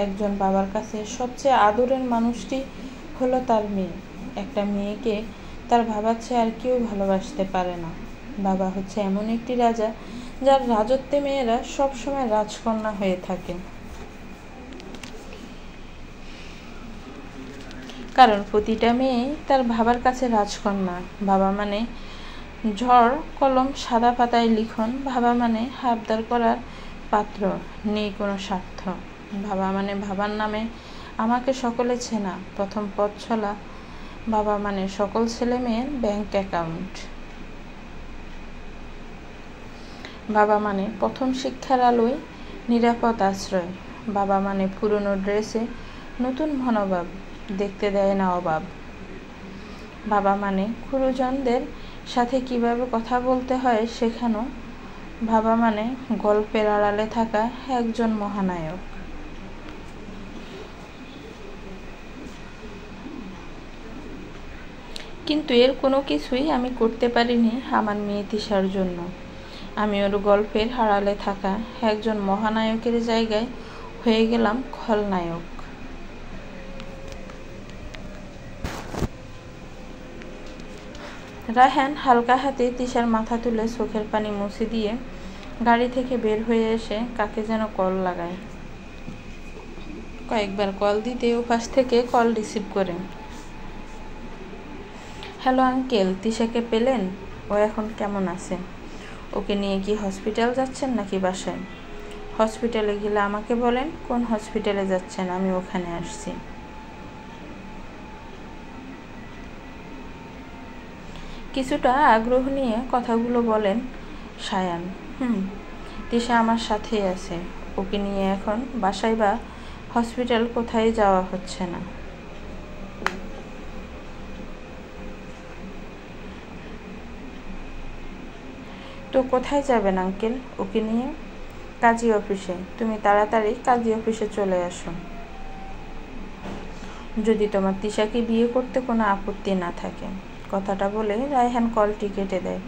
S1: একজন বাবার কাছে সবচেয়ে আদরের মানুষটি হলো তার মেয়ে। একটা মেয়েকে তার বাবার চেয়ে আর কেউ ভালোবাসতে পারে না। বাবা হচ্ছে এমন একটি রাজা, যার রাজত্বে মেয়েরা সবসময় রাজকন্যা হয়ে থাকে। কারণ প্রতিটা মেয়ে তার বাবার কাছে রাজকন্যা। বাবা মানে ঝড় কলম সাদা পাতায় লিখন। বাবা মানে আবদার করার পাত্র, নেই কোনো স্বার্থ। বাবা মানে বাবার নামে আমাকে সকলে চেনা, প্রথম পথ চলা। বাবা মানে সকল ছেলে মেয়ের ব্যাংক অ্যাকাউন্ট। বাবা মানে প্রথম শিক্ষার আলোয় নিরাপদ আশ্রয়। বাবা মানে পুরনো ড্রেসে নতুন মনোভাব, দেখতে দেয় না অভাব। বাবা মানে গুরুজনদের সাথে কিভাবে কথা বলতে হয় শেখানো। বাবা মানে গল্পের আড়ালে থাকা একজন মহানায়ক। কিন্তু এর কোনো কিছুই আমি করতে পারিনি আমার মেয়ে তিশার জন্য। আমি ওর গল্পের আড়ালে থাকা একজন মহানায়কের জায়গায় হয়ে গেলাম খলনায়ক। রায়হান হালকা হাতে তিশার মাথা তুলে চোখের পানি মুছে দিয়ে গাড়ি থেকে বের হয়ে এসে কাকে যেন কল লাগায়। কয়েকবার কল দিতে ওপাশ থেকে কল রিসিভ করে। হ্যালো আঙ্কেল, তিশাকে পেলেন? ও এখন কেমন আছে? ওকে নিয়ে কি হসপিটাল যাচ্ছেন নাকি বাসায়? হসপিটালে গেলে আমাকে বলেন কোন হসপিটালে যাচ্ছেন, আমি ওখানে আসছি। কিছুটা আগ্রহ নিয়ে কথাগুলো বলেন সায়ান। তিশা আমার সাথেই আছে, ওকে নিয়ে এখন বাসায় বা হসপিটাল কোথায় যাওয়া হচ্ছে না। তো কোথায় যাবেন আঙ্কেল ওকে নিয়ে? কাজী অফিসে। তুমি তাড়াতাড়ি কাজী অফিসে চলে আসো, যদি তোমার তিশাকে বিয়ে করতে কোনো আপত্তি না থাকে। কথাটা বলে রায়হান কলটি কেটে দেয়।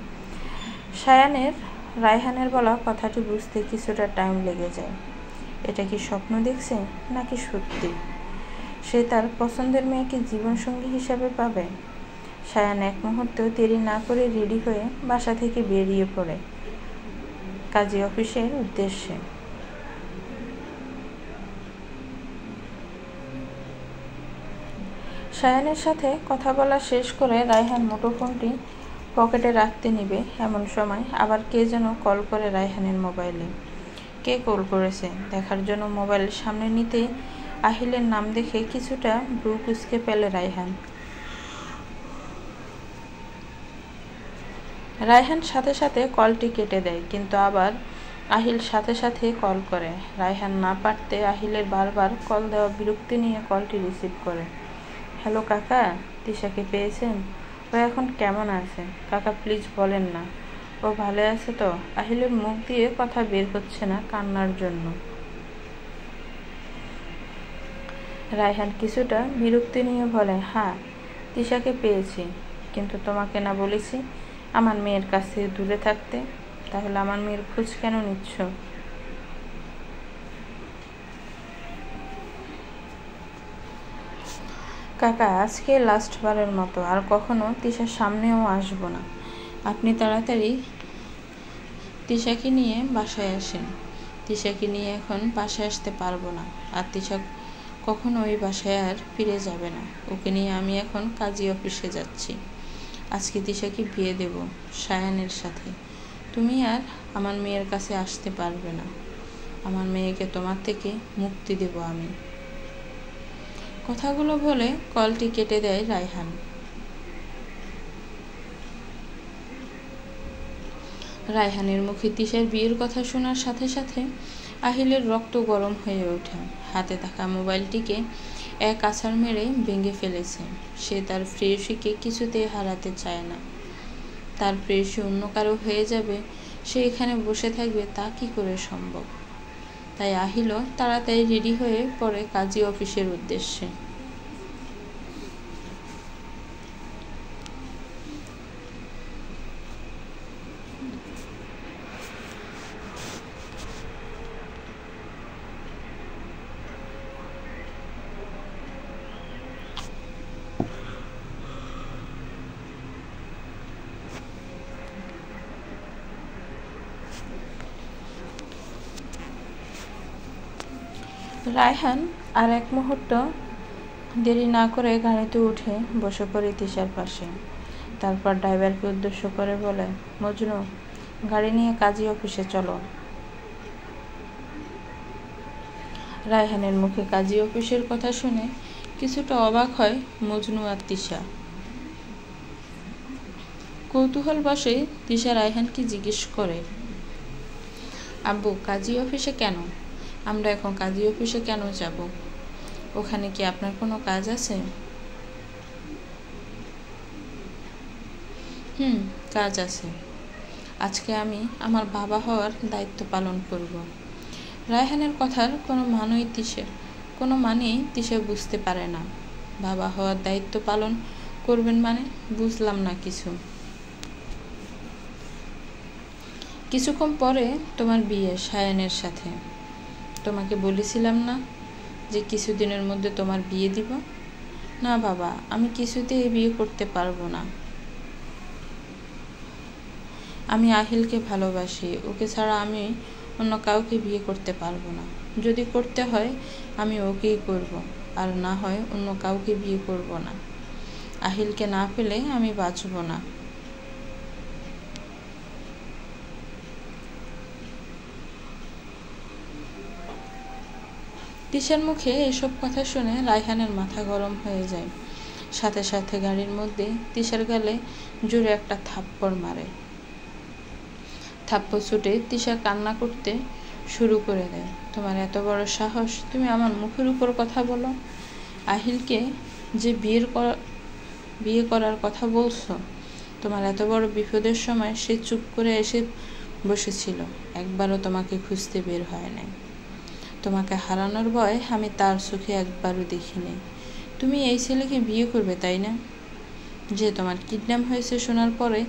S1: রায়হানের বলা কথাটি বুঝতে কিছুটা টাইম লেগে যায়। এটা কি স্বপ্ন দেখছে নাকি সত্যি? সে তার পছন্দের মেয়েকে জীবনসঙ্গী হিসাবে পাবে? সায়ান এক মুহূর্তেও দেরি না করে রেডি হয়ে বাসা থেকে বেরিয়ে পড়ে কাজী অফিসের উদ্দেশ্যে। সায়ানের সাথে কথা বলা শেষ করে রায়হান মুঠোফোনটি পকেটে রাখতে নিবে, এমন সময় আবার কে যেন কল করে রায়হানের মোবাইলে। কে কল করেছে দেখার জন্য মোবাইল সামনে নিতে আহিলের নাম দেখে কিছুটা ভ্রু কুঁচকে ফেলে রায়হান সাথে সাথে কলটি কেটে দেয়, কিন্তু আবার আহিল সাথে সাথে কল করে। রায়হান না পারতে আহিলের বারবার কল দেওয়া বিরক্তি নিয়ে কলটি রিসিভ করে। হ্যালো কাকা, তিশাকে পেয়েছেন? ও এখন কেমন আছে? কাকা প্লিজ বলেন না ও ভালো আছে তো? আহিলের মুখ দিয়ে কথা বের হচ্ছে না কান্নার জন্য। রায়হান কিছুটা বিরক্তি নিয়ে বলে, হ্যাঁ তিশাকে পেয়েছি, কিন্তু তোমাকে না বলেছি আমার মেয়ের কাছ থেকে দূরে থাকতে? তাহলে আমার মেয়ের খোঁজ কেন নিচ্ছ? কাকা আজকে লাস্টবারের মতো, আর কখনো তিশার সামনেও আসবো না। আপনি তাড়াতাড়ি তিশাকে নিয়ে বাসায় আসেন। তিশাকে নিয়ে এখন বাসায় আসতে পারবো না, আর তিশা কখনো ওই বাসায় আর ফিরে যাবে না। ওকে নিয়ে আমি এখন কাজী অফিসে যাচ্ছি। আজকে তিশাকে বিয়ে দেব সায়ানের সাথে। তুমি আর আমার মেয়ের কাছে আসতে পারবে না। আমার মেয়েকে তোমার থেকে মুক্তি দেব আমি। কথাগুলো বলে কলটি কেটে দেয় রায়হান। রায়হানের মুখে তিশার বিয়ের কথা শোনার সাথে সাথে আহিলের রক্ত গরম হয়ে ওঠে। হাতে থাকা মোবাইলটিকে এক আছাড় মেরে ভেঙে ফেলেছে। সে তার প্রেয়সীকে কিছুতেই হারাতে চায় না। তার প্রেয়সী অন্য কারো হয়ে যাবে, সে এখানে বসে থাকবে, তা কি করে সম্ভব? তাই আহিলও তাড়াতাড়ি রেডি হয়ে পড়ে কাজী অফিসের উদ্দেশ্যে। রায়হান আর এক মুহূর্ত দেরি না করে গাড়িতে উঠে বসে পড়ে তিশার পাশে। তারপর ড্রাইভারকে উদ্দেশ্য করে বলে, মজনু গাড়ি নিয়ে কাজী অফিসে চলো। রায়হানের মুখে কাজী অফিসের কথা শুনে কিছুটা অবাক হয় মজনু আর তিশা। কৌতূহল বশে তিশা রায়হানকে জিজ্ঞেস করে, আব্বু কাজী অফিসে কেন? আমরা এখন কাজী অফিসে কেন যাব? ওখানে কি আপনার কোনো কাজ আছে? কাজ আছে। আজকে আমি আমার বাবা হওয়ার দায়িত্ব পালন করব। রায়হানের কথার কোনো মানেই তিশা বুঝতে পারে না। বাবা হওয়ার দায়িত্ব পালন করবেন মানে? বুঝলাম না কিছু। কিছুক্ষণ পরে তোমার বিয়ে সায়ানের সাথে। তোমাকে বলেছিলাম না যে কিছুদিনের মধ্যে তোমার বিয়ে দিব? না বাবা, আমি কিছুতেই বিয়ে করতে পারবো না। আমি আহিলকে ভালোবাসি, ওকে ছাড়া আমি অন্য কাউকে বিয়ে করতে পারবো না। যদি করতে হয় আমি ওকেই করব, আর না হয় অন্য কাউকে বিয়ে করব না। আহিলকে না পেলে আমি বাঁচব না। তিশার মুখে এসব কথা শুনে রায়হানের মাথা গরম হয়ে যায়। সাথে সাথে গাড়ির মধ্যে তিশার গালে জোরে একটা থাপ্পড় মারে। থাপ্পড় ছুটে তিশা কান্না করতে শুরু করে দেয়। তোমার এত বড় সাহস, তুমি আমার মুখের উপর কথা বলো? আহিলকে যে বিয়ে করার কথা বলছো, তোমার এত বড় বিপদের সময় সে চুপ করে এসে বসেছিল, একবারও তোমাকে খুঁজতে বের হয় নাই। তোমাকে হারানোর ভয় আমি তার চোখে একবারও দেখিনি। তুমি এই ছেলেকে বিয়ে করবে, তাই না? যে তোমার কিডন্যাপ হয়েছে শোনার পরে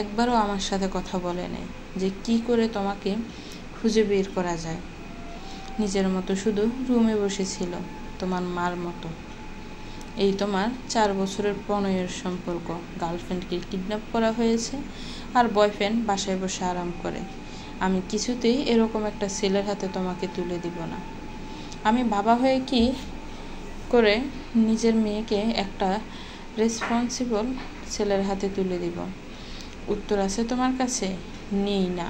S1: একবারও আমার সাথে কথা বলে নাই যে কি করে তোমাকে খুঁজে বের করা যায়। নিজের মতো শুধু রুমে বসেছিল, তোমার মার মতো। এই তোমার 4 বছরের প্রণয়ের সম্পর্ক, গার্লফ্রেন্ডকে কিডন্যাপ করা হয়েছে আর বয়ফ্রেন্ড বাসায় বসে আরাম করে। আমি কিছুতেই এরকম একটা ছেলের হাতে তোমাকে তুলে দিব না। আমি বাবা হয়ে কি করে নিজের মেয়েকে একটা রেসপন্সিবল ছেলের হাতে তুলে দিব? উত্তর আছে তোমার কাছে? নেই না।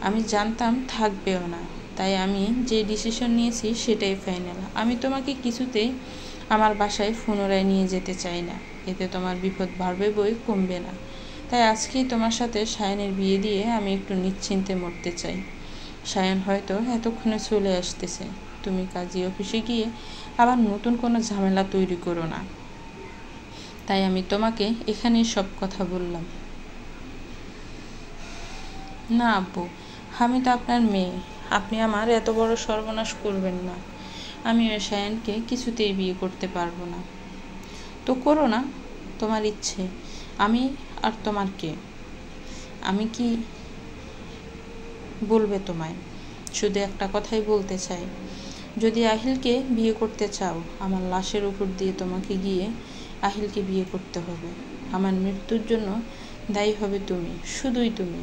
S1: আমি জানতাম থাকবেও না, তাই আমি যে ডিসিশন নিয়েছি সেটাই ফাইনাল। আমি তোমাকে কিছুতেই আমার বাসায় পুনরায় নিয়ে যেতে চাই না, এতে তোমার বিপদ বাড়বে বই কমবে না। তাই আজকেই তোমার সাথে সায়নের বিয়ে দিয়ে আমি একটু নিশ্চিন্তে মরতে চাই। সায়ন হয়তো এতক্ষণে চলে আসতেছে। তুমি কাজী অফিসে গিয়ে আবার নতুন কোনো ঝামেলা তৈরি করো না। তাই আমি তোমাকে এখানেই সব কথা বললাম। না আব্বু, আমি তো আপনার মেয়ে, আপনি আমার এত বড় সর্বনাশ করবেন না। আমি ওই সায়নকে কিছুতেই বিয়ে করতে পারবো না। তো করো না, তোমার ইচ্ছে। আমি আর তোমার কে? আমি কি বলবে তোমায়? শুধু একটা কথাই বলতে চাই, যদি আহিলকে বিয়ে করতে চাও, আমার লাশের উপর দিয়ে তোমাকে গিয়ে আহিলকে বিয়ে করতে হবে। আমার মৃত্যুর জন্য দায়ী হবে তুমি, শুধুই তুমি।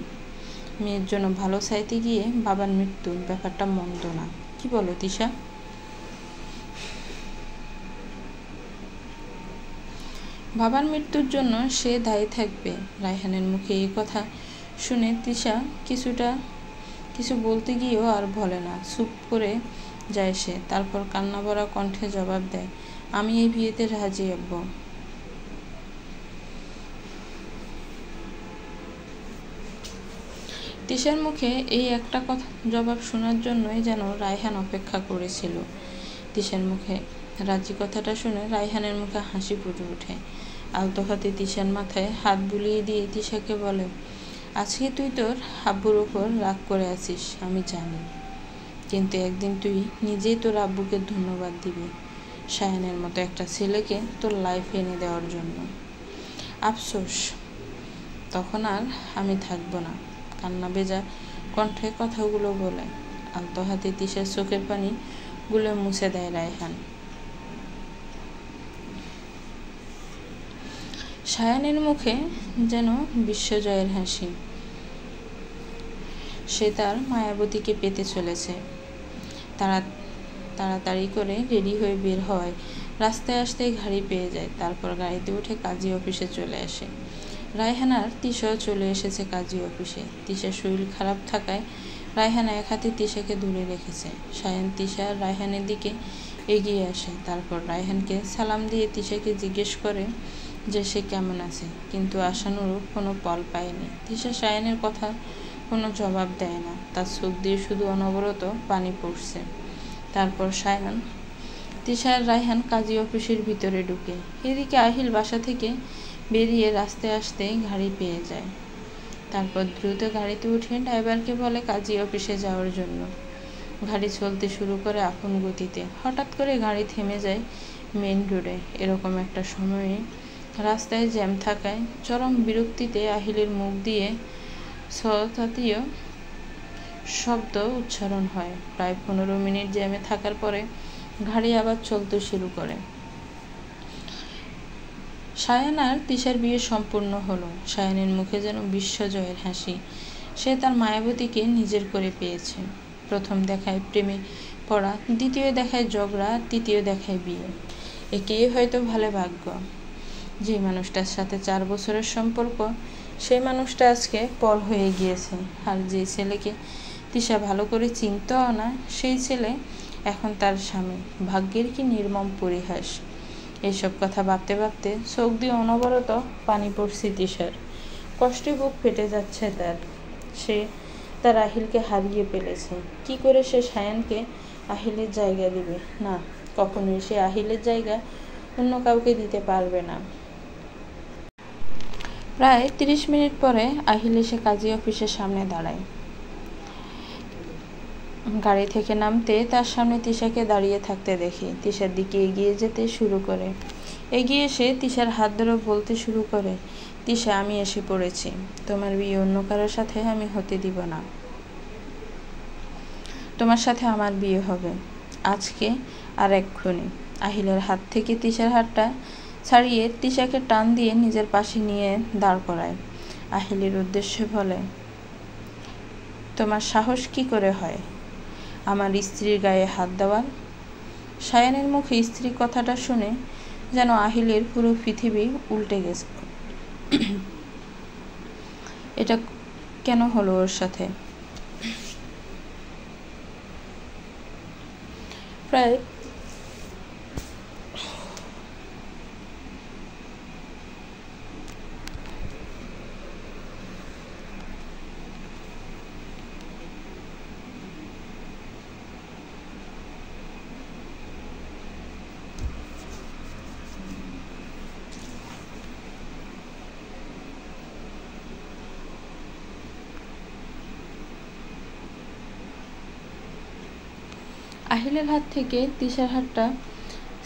S1: মেয়ের জন্য ভালো চাইতে গিয়ে বাবার মৃত্যু, ব্যাপারটা মন্দ না। কি বলো তিশা? বাবার মৃত্যুর জন্য সে দায়ী থাকবে। রায়হানের মুখে এই কথা শুনে তিশা কিছু বলতে গিয়েও আর বলে না, চুপ করে যায় সে। তারপর কান্না ভরা কণ্ঠে জবাব দেয়, আমি এই বিয়েতে রাজি হব। তিশার মুখে এই একটা কথা জবাব শোনার জন্যই যেন রায়হান অপেক্ষা করেছিল। তিশার মুখে রাজি কথাটা শুনে রায়হানের মুখে হাসি ফুটে ওঠে। আলতো হাতে তিশার মাথায় হাত বুলিয়ে দিয়ে তিশাকে বলে, আজকে তুই তোর আব্বুর ওপর রাগ করে আছিস আমি জানি, কিন্তু একদিন তুই নিজেই তোর আব্বুকে ধন্যবাদ দিবি সায়নের মতো একটা ছেলেকে তোর লাইফে এনে দেওয়ার জন্য। আফসোস, তখন আর আমি থাকবো না। কান্না ভেজা কণ্ঠে কথাগুলো বলে আলতো হাতে তিশার চোখের পানিগুলো মুছে দেয় রায়হান। সায়নের মুখে যেন বিশ্বজয়ের হাসি। সে তার মায়াবতীকে পেতে চলেছে। তাড়াতাড়ি করে রেডি হয়ে বের হয়। রাস্তায় আসতেই গাড়ি পেয়ে যায়। তারপর গাড়িতে উঠে কাজী অফিসে চলে আসে। রায়হান আর তিশাও চলে এসেছে কাজী অফিসে। তিশার শরীর খারাপ থাকায় রায়হান এক হাতে তিশাকে দূরে রেখেছে। সায়ন তিশা আর রায়হানের দিকে এগিয়ে আসে। তারপর রায়হানকে সালাম দিয়ে তিশাকে জিজ্ঞেস করে যে সে কেমন আছে, কিন্তু আশানুরূপ কোনো ফল পায়নি। তিশা সায়নের কথা কোনো জবাব দেয় না, তার চোখ দিয়ে শুধু অনবরত পানি পড়ছে। তারপর সায়ন, তিশা আর রায়হান কাজী অফিসের ভিতরে ঢুকে। এদিকে আহিল বাসা থেকে বেরিয়ে রাস্তায় আসতেই গাড়ি পেয়ে যায়। তারপর দ্রুত গাড়িতে উঠে ড্রাইভারকে বলে কাজী অফিসে যাওয়ার জন্য। গাড়ি চলতে শুরু করে আপন গতিতে। হঠাৎ করে গাড়ি থেমে যায় মেইন রোডে। এরকম একটা সময়ে রাস্তায় জ্যাম থাকায় চরম বিরক্তিতে আহিলের মুখ দিয়ে স্বজাতীয় শব্দ উচ্চারণ হয়। প্রায় 15 মিনিট জ্যামে থাকার পরে গাড়ি আবার চলতে শুরু করে। সায়ন আর তিশার বিয়ে সম্পূর্ণ হলো। সায়নের মুখে যেন বিশ্বজয়ের হাসি। সে তার মায়াবতীকে নিজের করে পেয়েছে। প্রথম দেখায় প্রেমে পড়া, দ্বিতীয় দেখায় ঝগড়া, তৃতীয় দেখায় বিয়ে। একেই হয়তো ভালো ভাগ্য। যে মানুষটার সাথে 4 বছরের সম্পর্ক, সেই মানুষটা আজকে পর হয়ে গিয়েছে। আর যে ছেলেকে তিশা ভালো করে চিনতও না, সেই ছেলে এখন তার স্বামী। ভাগ্যের কি নির্মম পরিহাস। এইসব কথা ভাবতে ভাবতে চোখ দিয়ে অনবরত পানি পড়ছে তিশার। কষ্টে বুক ফেটে যাচ্ছে তার। সে তার আহিলকে হারিয়ে ফেলেছে। কি করে সে সায়ানকে আহিলের জায়গা দিবে? না, কখনোই সে আহিলের জায়গা অন্য কাউকে দিতে পারবে না। প্রায় 30 মিনিট পরে আহিল এসে কাজী অফিসের সামনে দাঁড়ায়। গাড়ি থেকে নামতে তার সামনে তিশাকে দাঁড়িয়ে থাকতে দেখে তিশার দিকে এগিয়ে যেতে শুরু করে। এগিয়ে এসে তিশার হাত ধরে বলতে শুরু করে, তিশা, আমি এসে পড়েছি। তোমার বিয়ে অন্য কারোর সাথে আমি হতে দিব না। তোমার সাথে আমার বিয়ে হবে আজকে আর এক্ষুনি। আহিলের হাত থেকে তিশার হাতটা ছাড়িয়ে তিশাকে টান দিয়ে নিজের পাশে নিয়ে দাঁড় করায়। আহিলের উদ্দেশ্যে বলে, তোমার সাহস কি করে হয় আমার স্ত্রীর গায়ে হাত দেওয়ার? সায়ানের মুখে স্ত্রী কথাটা শুনে যেন আহিলের পুরো পৃথিবী উল্টে গেছে। এটা কেন হলো ওর সাথে? প্রায় আহিলের হাত থেকে তিশার হাতটা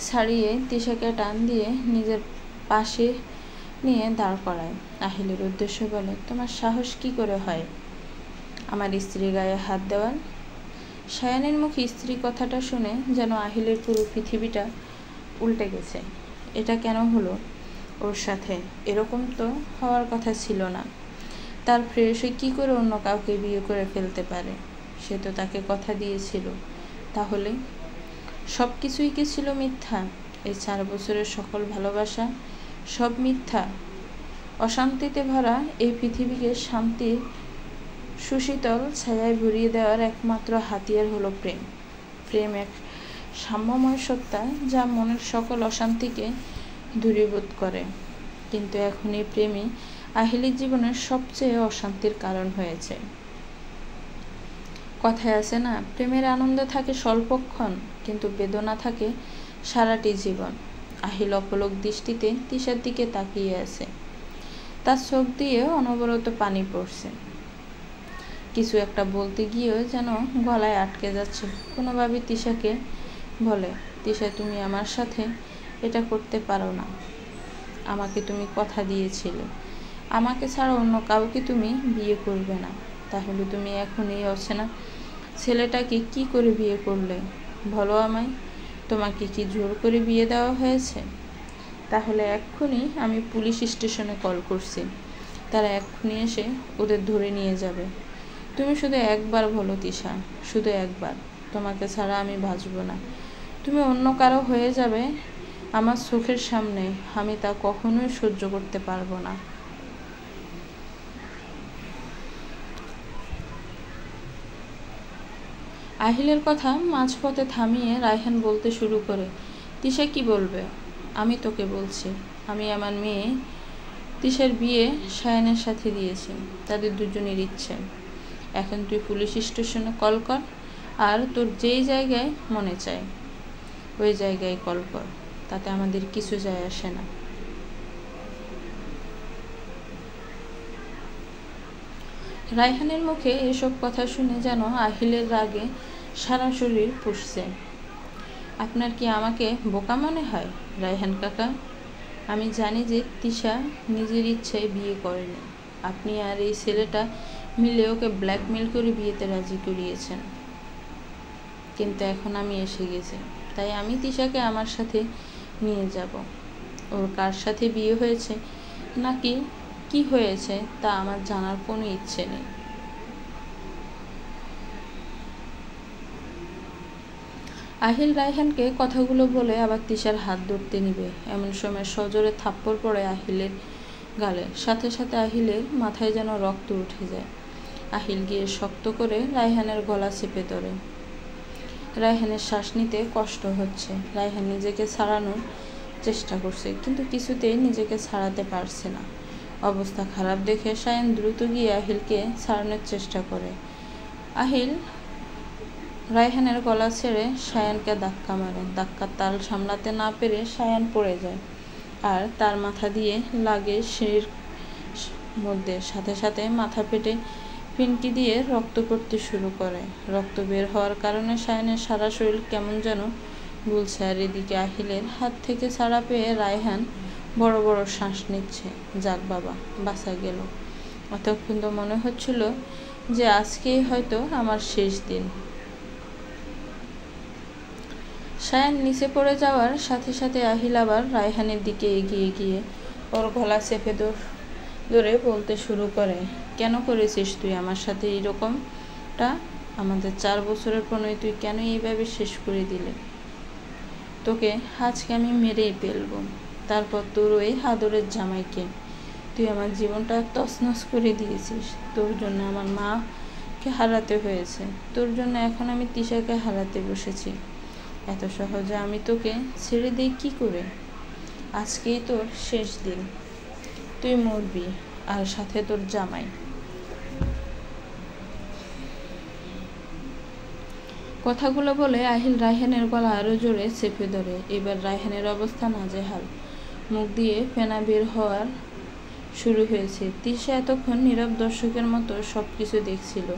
S1: ছাড়িয়ে তিশাকে টান দিয়ে নিজের পাশে নিয়ে দাঁড় করায়। আহিলের উদ্দেশ্য বলে, তোমার সাহস কি করে হয় আমার স্ত্রীর গায়ে হাত দেওয়ার? সায়ানের মুখে স্ত্রী কথাটা শুনে যেন আহিলের পুরো পৃথিবীটা উল্টে গেছে। এটা কেন হলো ওর সাথে? এরকম তো হওয়ার কথা ছিল না। তার প্রেয়সী কি করে অন্য কাউকে বিয়ে করে ফেলতে পারে? সে তো তাকে কথা দিয়েছিল। তাহলে সব কিছুই কি ছিল মিথ্যা? এই 4 বছরের সকল ভালোবাসা সব মিথ্যা? অশান্তিতে ভরা এই পৃথিবীকে শান্তির সুশীতল ছায়ায় ভরিয়ে দেওয়ার একমাত্র হাতিয়ার হলো প্রেম। প্রেম এক সাম্যময় সত্তা যা মনের সকল অশান্তিকে দূরীভূত করে। কিন্তু এখন এই প্রেমই আহিলের জীবনের সবচেয়ে অশান্তির কারণ হয়েছে। কথায় আছে না, প্রেমের আনন্দ থাকে স্বল্পক্ষণ, কিন্তু বেদনা থাকে সারাটি জীবন। আহিল অপলক দৃষ্টিতে তিশার দিকে তাকিয়ে আছে। তার চোখ দিয়ে অনবরত পানি পড়ছে। কিছু একটা বলতে গিয়েও যেন গলায় আটকে যাচ্ছে। কোনোভাবে তিশাকে বলে, তিশা, তুমি আমার সাথে এটা করতে পারো না। আমাকে তুমি কথা দিয়েছিলে আমাকে ছাড়া অন্য কাউকে তুমি বিয়ে করবে না। তাহলে তুমি এখন এই অচেনা ছেলেটাকে কি করে বিয়ে করলে বলো আমায়? তোমাকে কি জোর করে বিয়ে দেওয়া হয়েছে? তাহলে এক্ষুনি আমি পুলিশ স্টেশনে কল করছি। তারা এক্ষুনি এসে ওদের ধরে নিয়ে যাবে। তুমি শুধু একবার বলো তিশা, শুধু একবার, তোমাকে ছাড়া আমি বাঁচব না। তুমি অন্য কারো হয়ে যাবে আমার চোখের সামনে, আমি তা কখনোই সহ্য করতে পারবো না। আহিলের কথা মাঝপথে থামিয়ে রায়হান বলতে শুরু করে, তিশা কি বলবে? আমি তোকে বলছি, আমি আমার মেয়ে তিশার বিয়ে সায়ানের সাথে দিয়েছি, তাদের দুজনের ইচ্ছে। এখন তুই পুলিশ স্টেশনে কল কর, আর তোর যেই জায়গায় মনে চায় ওই জায়গায় কল কর, তাতে আমাদের কিছু যায় আসে না। রায়হানের মুখে এসব কথা শুনে যেন আহিলের রাগে সারা শরীর পুষছে। আপনার কি আমাকে বোকা মনে হয় রায়হান কাকা? আমি জানি যে তিশা নিজের ইচ্ছায় বিয়ে করেনি। আপনি আর এই ছেলেটা মিলে ওকে ব্ল্যাকমেল করে বিয়েতে রাজি করিয়েছেন। কিন্তু এখন আমি এসে গেছি, তাই আমি তিশাকে আমার সাথে নিয়ে যাব। ওর কার সাথে বিয়ে হয়েছে নাকি কি হয়েছে তা আমার জানার কোনো ইচ্ছে নেই। আহিল রায়হানকে কথাগুলো বলে আবার তিশার হাত ধরতে নিবে, এমন সময় সজোরে থাপ্পড় পড়ে আহিলের গালে। সাথে সাথে আহিলের মাথায় যেন রক্ত উঠে যায়। আহিল গিয়ে শক্ত করে রায়হানের গলা চেপে ধরে। রায়হানের শ্বাস নিতে কষ্ট হচ্ছে। রায়হান নিজেকে ছাড়ানোর চেষ্টা করছে, কিন্তু কিছুতেই নিজেকে ছাড়াতে পারছে না। অবস্থা খারাপ দেখে সায়ান দ্রুত গিয়ে আহিলকে ছাড়ানোর চেষ্টা করে। আহিল রায়হানের গলা ছেড়ে সায়ানকে ধাক্কা মারে। ধাক্কার তাল সামলাতে না পেরে সায়ান পড়ে যায় আর তার মাথা দিয়ে লাগে সিঁড়ির মধ্যে। সাথে সাথে মাথা ফেটে পিনকি দিয়ে রক্ত পড়তে শুরু করে। রক্ত বের হওয়ার কারণে সায়ানের সারা শরীর কেমন যেন বলছে। আর এদিকে আহিলের হাত থেকে ছাড়া পেয়ে রায়হান বড় বড় শ্বাস নিচ্ছে। যাক বাবা, বাঁচা গেল। এতক্ষণ তো মনে হচ্ছিল যে আজকেই হয়তো আমার শেষ দিন। সায়ান নিচে পড়ে যাওয়ার সাথে সাথে আহিল আবার রায়হানের দিকে এগিয়ে গিয়ে ওর গলা চেপে ধরে বলতে শুরু করে, কেন করেছিস তুই আমার সাথে এইরকমটা? আমাদের 4 বছরের প্রণয় তুই কেন এইভাবে শেষ করে দিলে? তোকে আজকে আমি মেরেই ফেলবো। তারপর তোর ওই আদরের জামাইকে। তুই আমার জীবনটা তছনছ করে দিয়েছিস। তোর জন্য আমার মাকে হারাতে হয়েছে। তোর জন্য এখন আমি তিশাকে হারাতে বসেছি। এত সহজে আমি তোকে ছেড়ে দিই কি করে? আজকেই তোর শেষ দিন। তুই মরবি, আর সাথে তোর জামাই। কথাগুলো বলে আহিল রায়হানের গলা আরো জোরে চেপে ধরে। এবার রায়হানের অবস্থা নাজেহাল। মুখ দিয়ে ফেনা বের হওয়ার শুরু হয়েছে। তিশা এতক্ষণ নীরব দর্শকের মতো সবকিছু দেখছিল,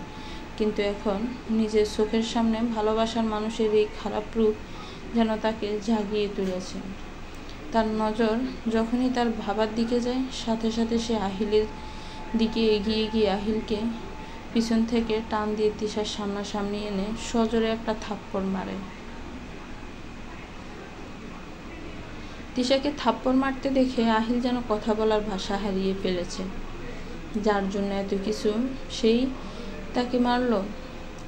S1: কিন্তু এখন নিজের চোখের সামনে ভালোবাসার মানুষের এই খারাপ রূপ যেন তাকে জাগিয়ে তুলেছে। তার নজর যখনই তার ভাবার দিকে যায়, সাথে সাথে সে আহিলের দিকে এগিয়ে গিয়ে আহিলকে পিছন থেকে টান দিয়ে তিশার সামনাসামনি এনে সজোরে একটা থাপ্পড় মারে। তিশাকে থাপ্পড় মারতে দেখে আহিল যেন কথা বলার ভাষা হারিয়ে ফেলেছে। যার জন্য এত কিছু সেই তাকে মারল।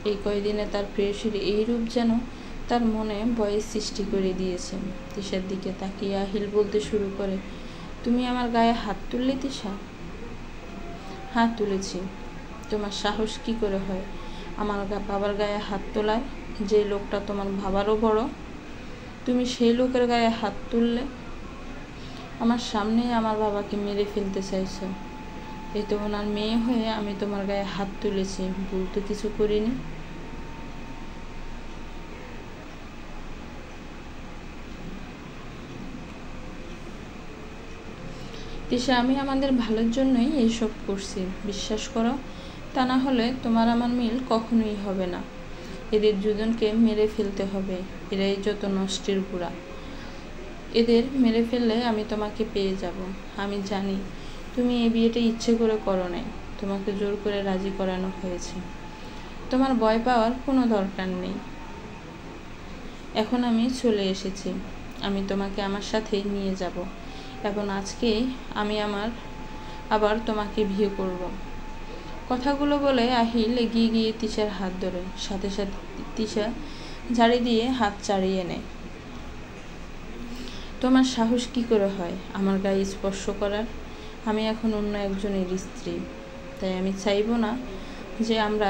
S1: এই কয়দিনে তার প্রেয়সীর এই রূপ যেন তার মনে ভয়ের সৃষ্টি করে দিয়েছে। তিশার দিকে তাকিয়ে আহিল বলতে শুরু করে, তুমি আমার গায়ে হাত তুললে তিশা? হাত তুলেছি। তোমার সাহস কি করে হয় আমার বাবার গায়ে হাত তোলার? যে লোকটা তোমার বাবারও বড়, তুমি সেই লোকের গায়ে হাত তুললে? আমার সামনেই আমার বাবাকে মেরে ফেলতে চাইছো। এই তো ওনার মেয়ে হয়ে আমি তোমার গায়ে হাত তুলেছি, ভুল তো কিছু করিনি। তিশা, আমি আমাদের ভালোর জন্যই এইসব করছি, বিশ্বাস করো। তা না হলে তোমার আমার মিল কখনোই হবে না। এদের দুজনকে মেরে ফেলতে হবে। এরাই যত নষ্টের গোড়া। এদের মেরে ফেললে আমি তোমাকে পেয়ে যাব। আমি জানি তুমি এই বিয়েটা ইচ্ছে করে করো নাই, তোমাকে জোর করে রাজি করানো হয়েছে। তোমার ভয় পাওয়ার কোনো দরকার নেই। এখন আমি চলে এসেছি। আমি তোমাকে আমার সাথেই নিয়ে যাব এবং আজকেই আমি আবার তোমাকে বিয়ে করব। কথাগুলো বলে আহিল এগিয়ে গিয়ে তিশার হাত ধরে। সাথে সাথে তিশা ঝাড়ি দিয়ে হাত ছাড়িয়ে নেয়। তোমার সাহস কি করে হয় আমার গায়ে স্পর্শ করার? আমি এখন অন্য একজনের স্ত্রী, তাই আমি চাইব না যে আমরা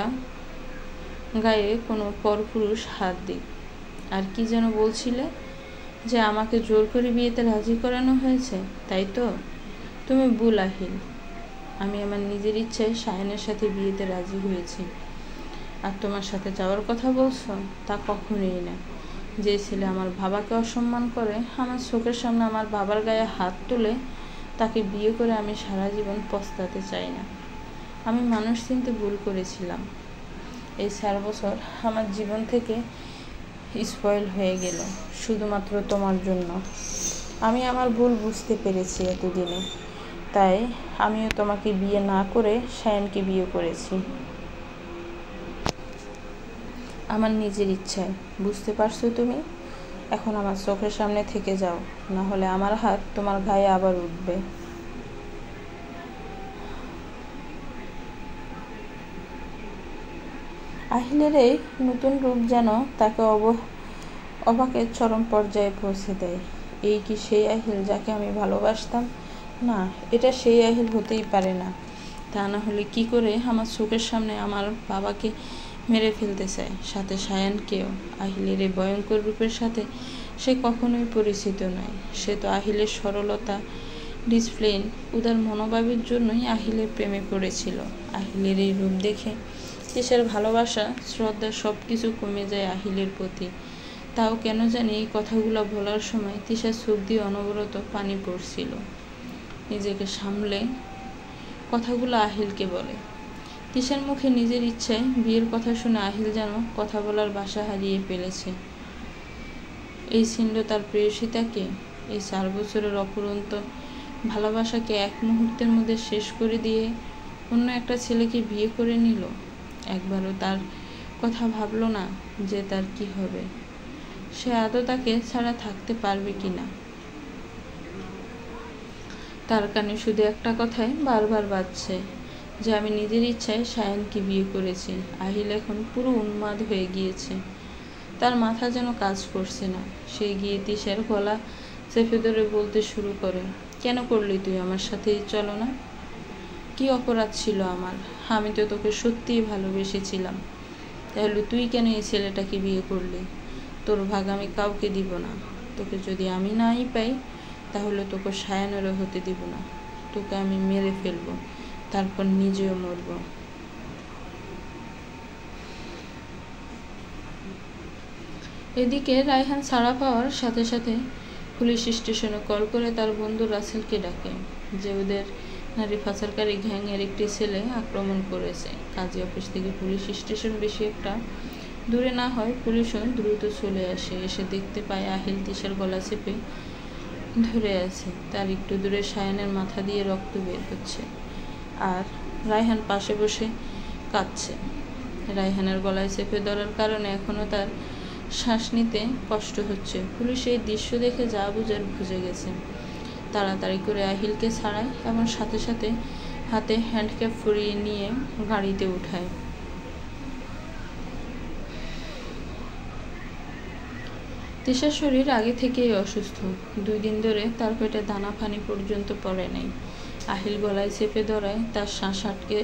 S1: গায়ে কোনো পরপুরুষ হাত দিক। আর কি যেন বলছিলে যে আমাকে জোর করে বিয়েতে রাজি করানো হয়েছে, তাই তো? তুমি ভুল আহিল। আমি আমার নিজের ইচ্ছায় সায়ানের সাথে বিয়েতে রাজি হয়েছি। আর তোমার সাথে যাওয়ার কথা বলছো, তা কখনোই না। যে ছেলে আমার বাবাকে অসম্মান করে, আমার চোখের সামনে আমার বাবার গায়ে হাত তুলে, তাকে বিয়ে করে আমি সারা জীবন পস্তাতে চাই না। আমি মানুষ চিনতে ভুল করেছিলাম। এই 4 বছর আমার জীবন থেকে স্পয়েল হয়ে গেল শুধুমাত্র তোমার জন্য। আমি আমার ভুল বুঝতে পেরেছি এতদিনে, তাই আমিও তোমাকে বিয়ে না করে সায়ানকে বিয়ে করেছি আমার নিজের ইচ্ছায়। বুঝতে পারছো তুমি? এখন আমার চোখের সামনে থেকে যাও, না হলে আমার হাত তোমার গায়ে আবার উঠবে। আহিলের এই নতুন রূপ যেন তাকে অবাকের চরম পর্যায়ে পৌঁছে দেয়। এই কি সেই আহিল যাকে আমি ভালোবাসতাম? না, এটা সেই আহিল হতেই পারে না। তা না হলে কি করে আমার চোখের সামনে আমার বাবাকে মেরে ফেলতে চায়, সাথে সায়ানকেও? আহিলের এই ভয়ঙ্কর রূপের সাথে সে কখনোই পরিচিত নয়। সে তো আহিলের সরলতা, ডিসিপ্লিন, উদার মনোভাবের জন্যই আহিলের প্রেমে পড়েছিল। আহিলের এই রূপ দেখে তিশার ভালোবাসা, শ্রদ্ধা সবকিছু কমে যায় আহিলের প্রতি। তাও কেন জানি এই কথাগুলো বলার সময় তিশার চোখ দিয়ে অনবরত পানি পড়ছিল। নিজেকে সামলে কথাগুলো আহিলকে বলে। তিশার মুখে নিজের ইচ্ছায় বিয়ের কথা শুনে আহিল যেন কথা বলার ভাষা হারিয়ে ফেলেছে। এই ছিন্দ তার প্রেয়সিতাকে, এই 4 বছরের অফুরন্ত ভালোবাসাকে এক মুহূর্তের মধ্যে শেষ করে দিয়ে অন্য একটা ছেলেকে বিয়ে করে নিল। একবারও তার কথা ভাবলো না যে তার কি হবে, সে আদৌ তাকে ছাড়া থাকতে পারবে কিনা। তার কানে শুধু একটা কথাই বারবার বাজছে যে আমি নিজের ইচ্ছায় সায়ানকে বিয়ে করেছি। আহিল এখন পুরো উন্মাদ হয়ে গিয়েছে, তার মাথা যেন কাজ করছে না। সে গিয়ে তিশার গলা চেপে ধরে বলতে শুরু করে, কেন করলি তুই আমার সাথে চলো না? কি অপরাধ ছিল আমার? আমি তো তোকে সত্যিই ভালোবেসেছিলাম, তাহলে তুই কেন এই ছেলেটাকে বিয়ে করলি? তোর ভাগ আমি কাউকে দিব না। তোকে যদি আমি নাই পাই তাহলে তোকে সায়ানেরও হতে দিব না। তোকে আমি মেরে ফেলবো, তারপর নিজেও মরব। এদিকে রায়হান ছাড়া পাওয়ার সাথে সাথে পুলিশ স্টেশনে কল করে তার বন্ধু রাসেলকে ডাকে যে ওদের নারী পাচারকারী গ্যাংয়ের একটি ছেলে আক্রমণ করেছে। কাজী অফিস থেকে পুলিশ স্টেশন বেশি একটা দূরে না হয় পুলিশও দ্রুত চলে আসে। এসে দেখতে পায় আহিল তিশার গলা চেপে ধরে আছে। তার একটু দূরে সায়ানের মাথা দিয়ে রক্ত বের হচ্ছে, আর রায়হান পাশে বসে কাঁদছে। রায়হানের গলায় চেপে ধরার কারণে এখনো তার শ্বাস নিতে কষ্ট হচ্ছে। পুলিশ এই দৃশ্য দেখে যা বুঝার বুঝে গেছে। তাড়াতাড়ি করে আহিলকে ছাড়ায় এবং সাথে সাথে হাতে হ্যান্ডক্যাপ পরিয়ে নিয়ে গাড়িতে উঠায়। তিশার শরীর আগে থেকেই অসুস্থ। 2 দিন ধরে তার পেটে দানা পানি পর্যন্ত পড়ে নাই। আহিল গলায় চেপে ধরায় তার শ্বাস আটকে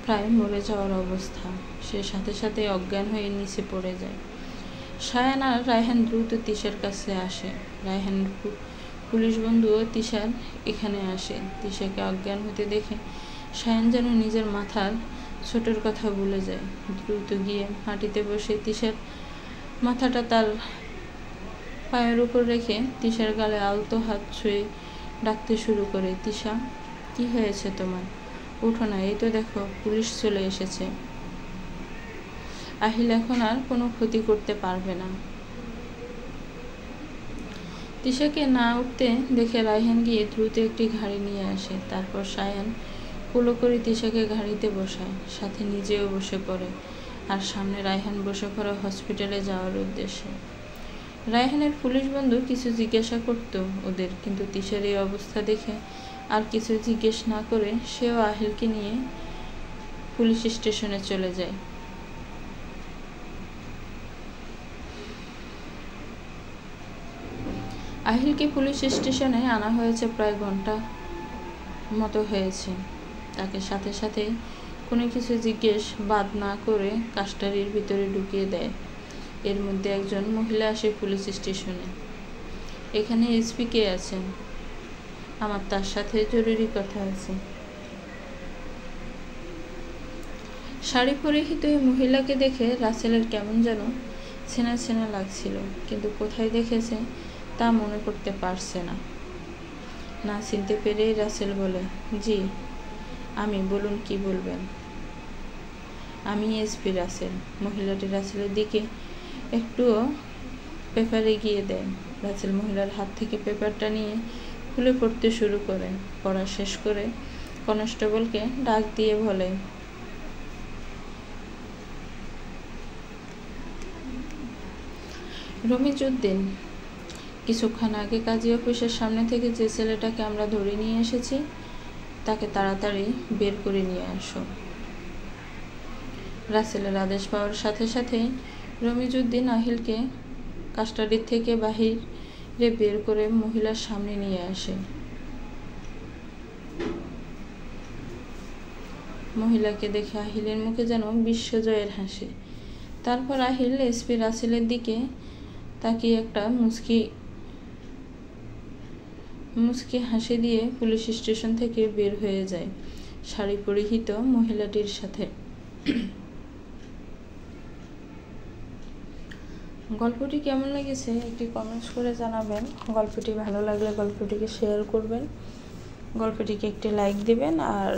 S1: প্রায় মরে যাওয়ার অবস্থা। সে সাথে সাথে অজ্ঞান হয়ে নিচে পড়ে যায়। সায়ান আর রায়হান দ্রুত তিশার কাছে আসে। রায়হানের পুলিশ বন্ধুও তিশার এখানে আসে। তিশাকে অজ্ঞান হতে দেখে সায়ান যেন নিজের মাথার ছোটোর কথা ভুলে যায়। দ্রুত গিয়ে মাটিতে বসে তিশার মাথাটা তার পায়ের উপর রেখে তিশার গালে আলতো হাত ছুঁয়ে ডাকতে শুরু করে, তিশা, কি হয়েছে তোমার? উঠো না, এই তো দেখো পুলিশ চলে এসেছে। আহিল এখন আর কোনো ক্ষতি করতে পারবে না। তিশাকে না উঠতে দেখে রায়হান গিয়ে দ্রুত একটি গাড়ি নিয়ে আসে। তারপর সায়ান কোলো করে তিশাকে গাড়িতে বসায়, সাথে নিজেও বসে পড়ে, আর সামনে রায়হান বসে পড়ে হসপিটালে যাওয়ার উদ্দেশ্যে। রায়হানের পুলিশ বন্ধু কিছু জিজ্ঞাসা করত ওদের, কিন্তু তিশার এই অবস্থা দেখে আর কিছু জিজ্ঞেস না করে সেও আহিলকে নিয়ে পুলিশ স্টেশনে চলে যায়। আহিলকে পুলিশ স্টেশনে আনা হয়েছে প্রায় ঘন্টা মতো হয়েছে। তাকে সাথে সাথে কোনো কিছু জিজ্ঞেস বাদ না করে কাস্টাডির ভিতরে ঢুকিয়ে দেয়। এর মধ্যে একজন মহিলা আসে পুলিশ স্টেশনে। এখানে এসপি কে আছেন? আমার তার সাথে জরুরি কথা আছে। শাড়ি পরিহিত এই মহিলাকে দেখে রাসেলের কেমন যেন চেনা চেনা লাগছিল, কিন্তু কোথায় দেখেছে তা মনে করতে পারছে না। না চিনতে পেরেই রাসেল বলে, জি আমি, বলুন কি বলবেন? আমি এসপি রাসেল। মহিলাটি রাসেলের দিকে একটুও পেপার এগিয়ে দেয়। রাসেল মহিলার হাত থেকে পেপারটা নিয়ে খুলে পড়তে শুরু করে। পড়া শেষ করে কনস্টেবলকে ডাক দিয়ে বলে, রমিজউদ্দিন, কিছুক্ষণ আগে কাজী অফিসের সামনে থেকে যে ছেলেটাকে আমরা ধরে নিয়ে এসেছি তাকে তাড়াতাড়ি বের করে নিয়ে আসো। রাসেলের আদেশ পাওয়ার সাথে সাথেই রমিজউদ্দিন আহিলকে কাস্টাডির থেকে বাহিরে বের করে মহিলার সামনে নিয়ে আসে। মহিলাকে দেখে আহিলের মুখে যেন বিশ্বজয়ের হাসি। তারপর আহিল এসপি রাসেলের দিকে তাকিয়ে একটা মুচকি হাসি দিয়ে পুলিশ স্টেশন থেকে বের হয়ে যায় শাড়ি পরিহিত মহিলাটির সাথে। গল্পটি কেমন লেগেছে একটি কমেন্টস করে জানাবেন। গল্পটি ভালো লাগলে গল্পটিকে শেয়ার করবেন, গল্পটিকে একটি লাইক দিবেন, আর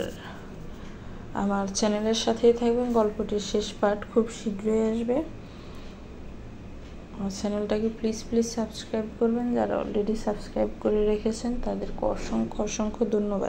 S1: আমার চ্যানেলের সাথেই থাকবেন। গল্পটির শেষ পার্ট খুব শীঘ্রই আসবে। আমার চ্যানেলটাকে প্লিজ সাবস্ক্রাইব করবেন। যারা অলরেডি সাবস্ক্রাইব করে রেখেছেন তাদেরকে অসংখ্য ধন্যবাদ।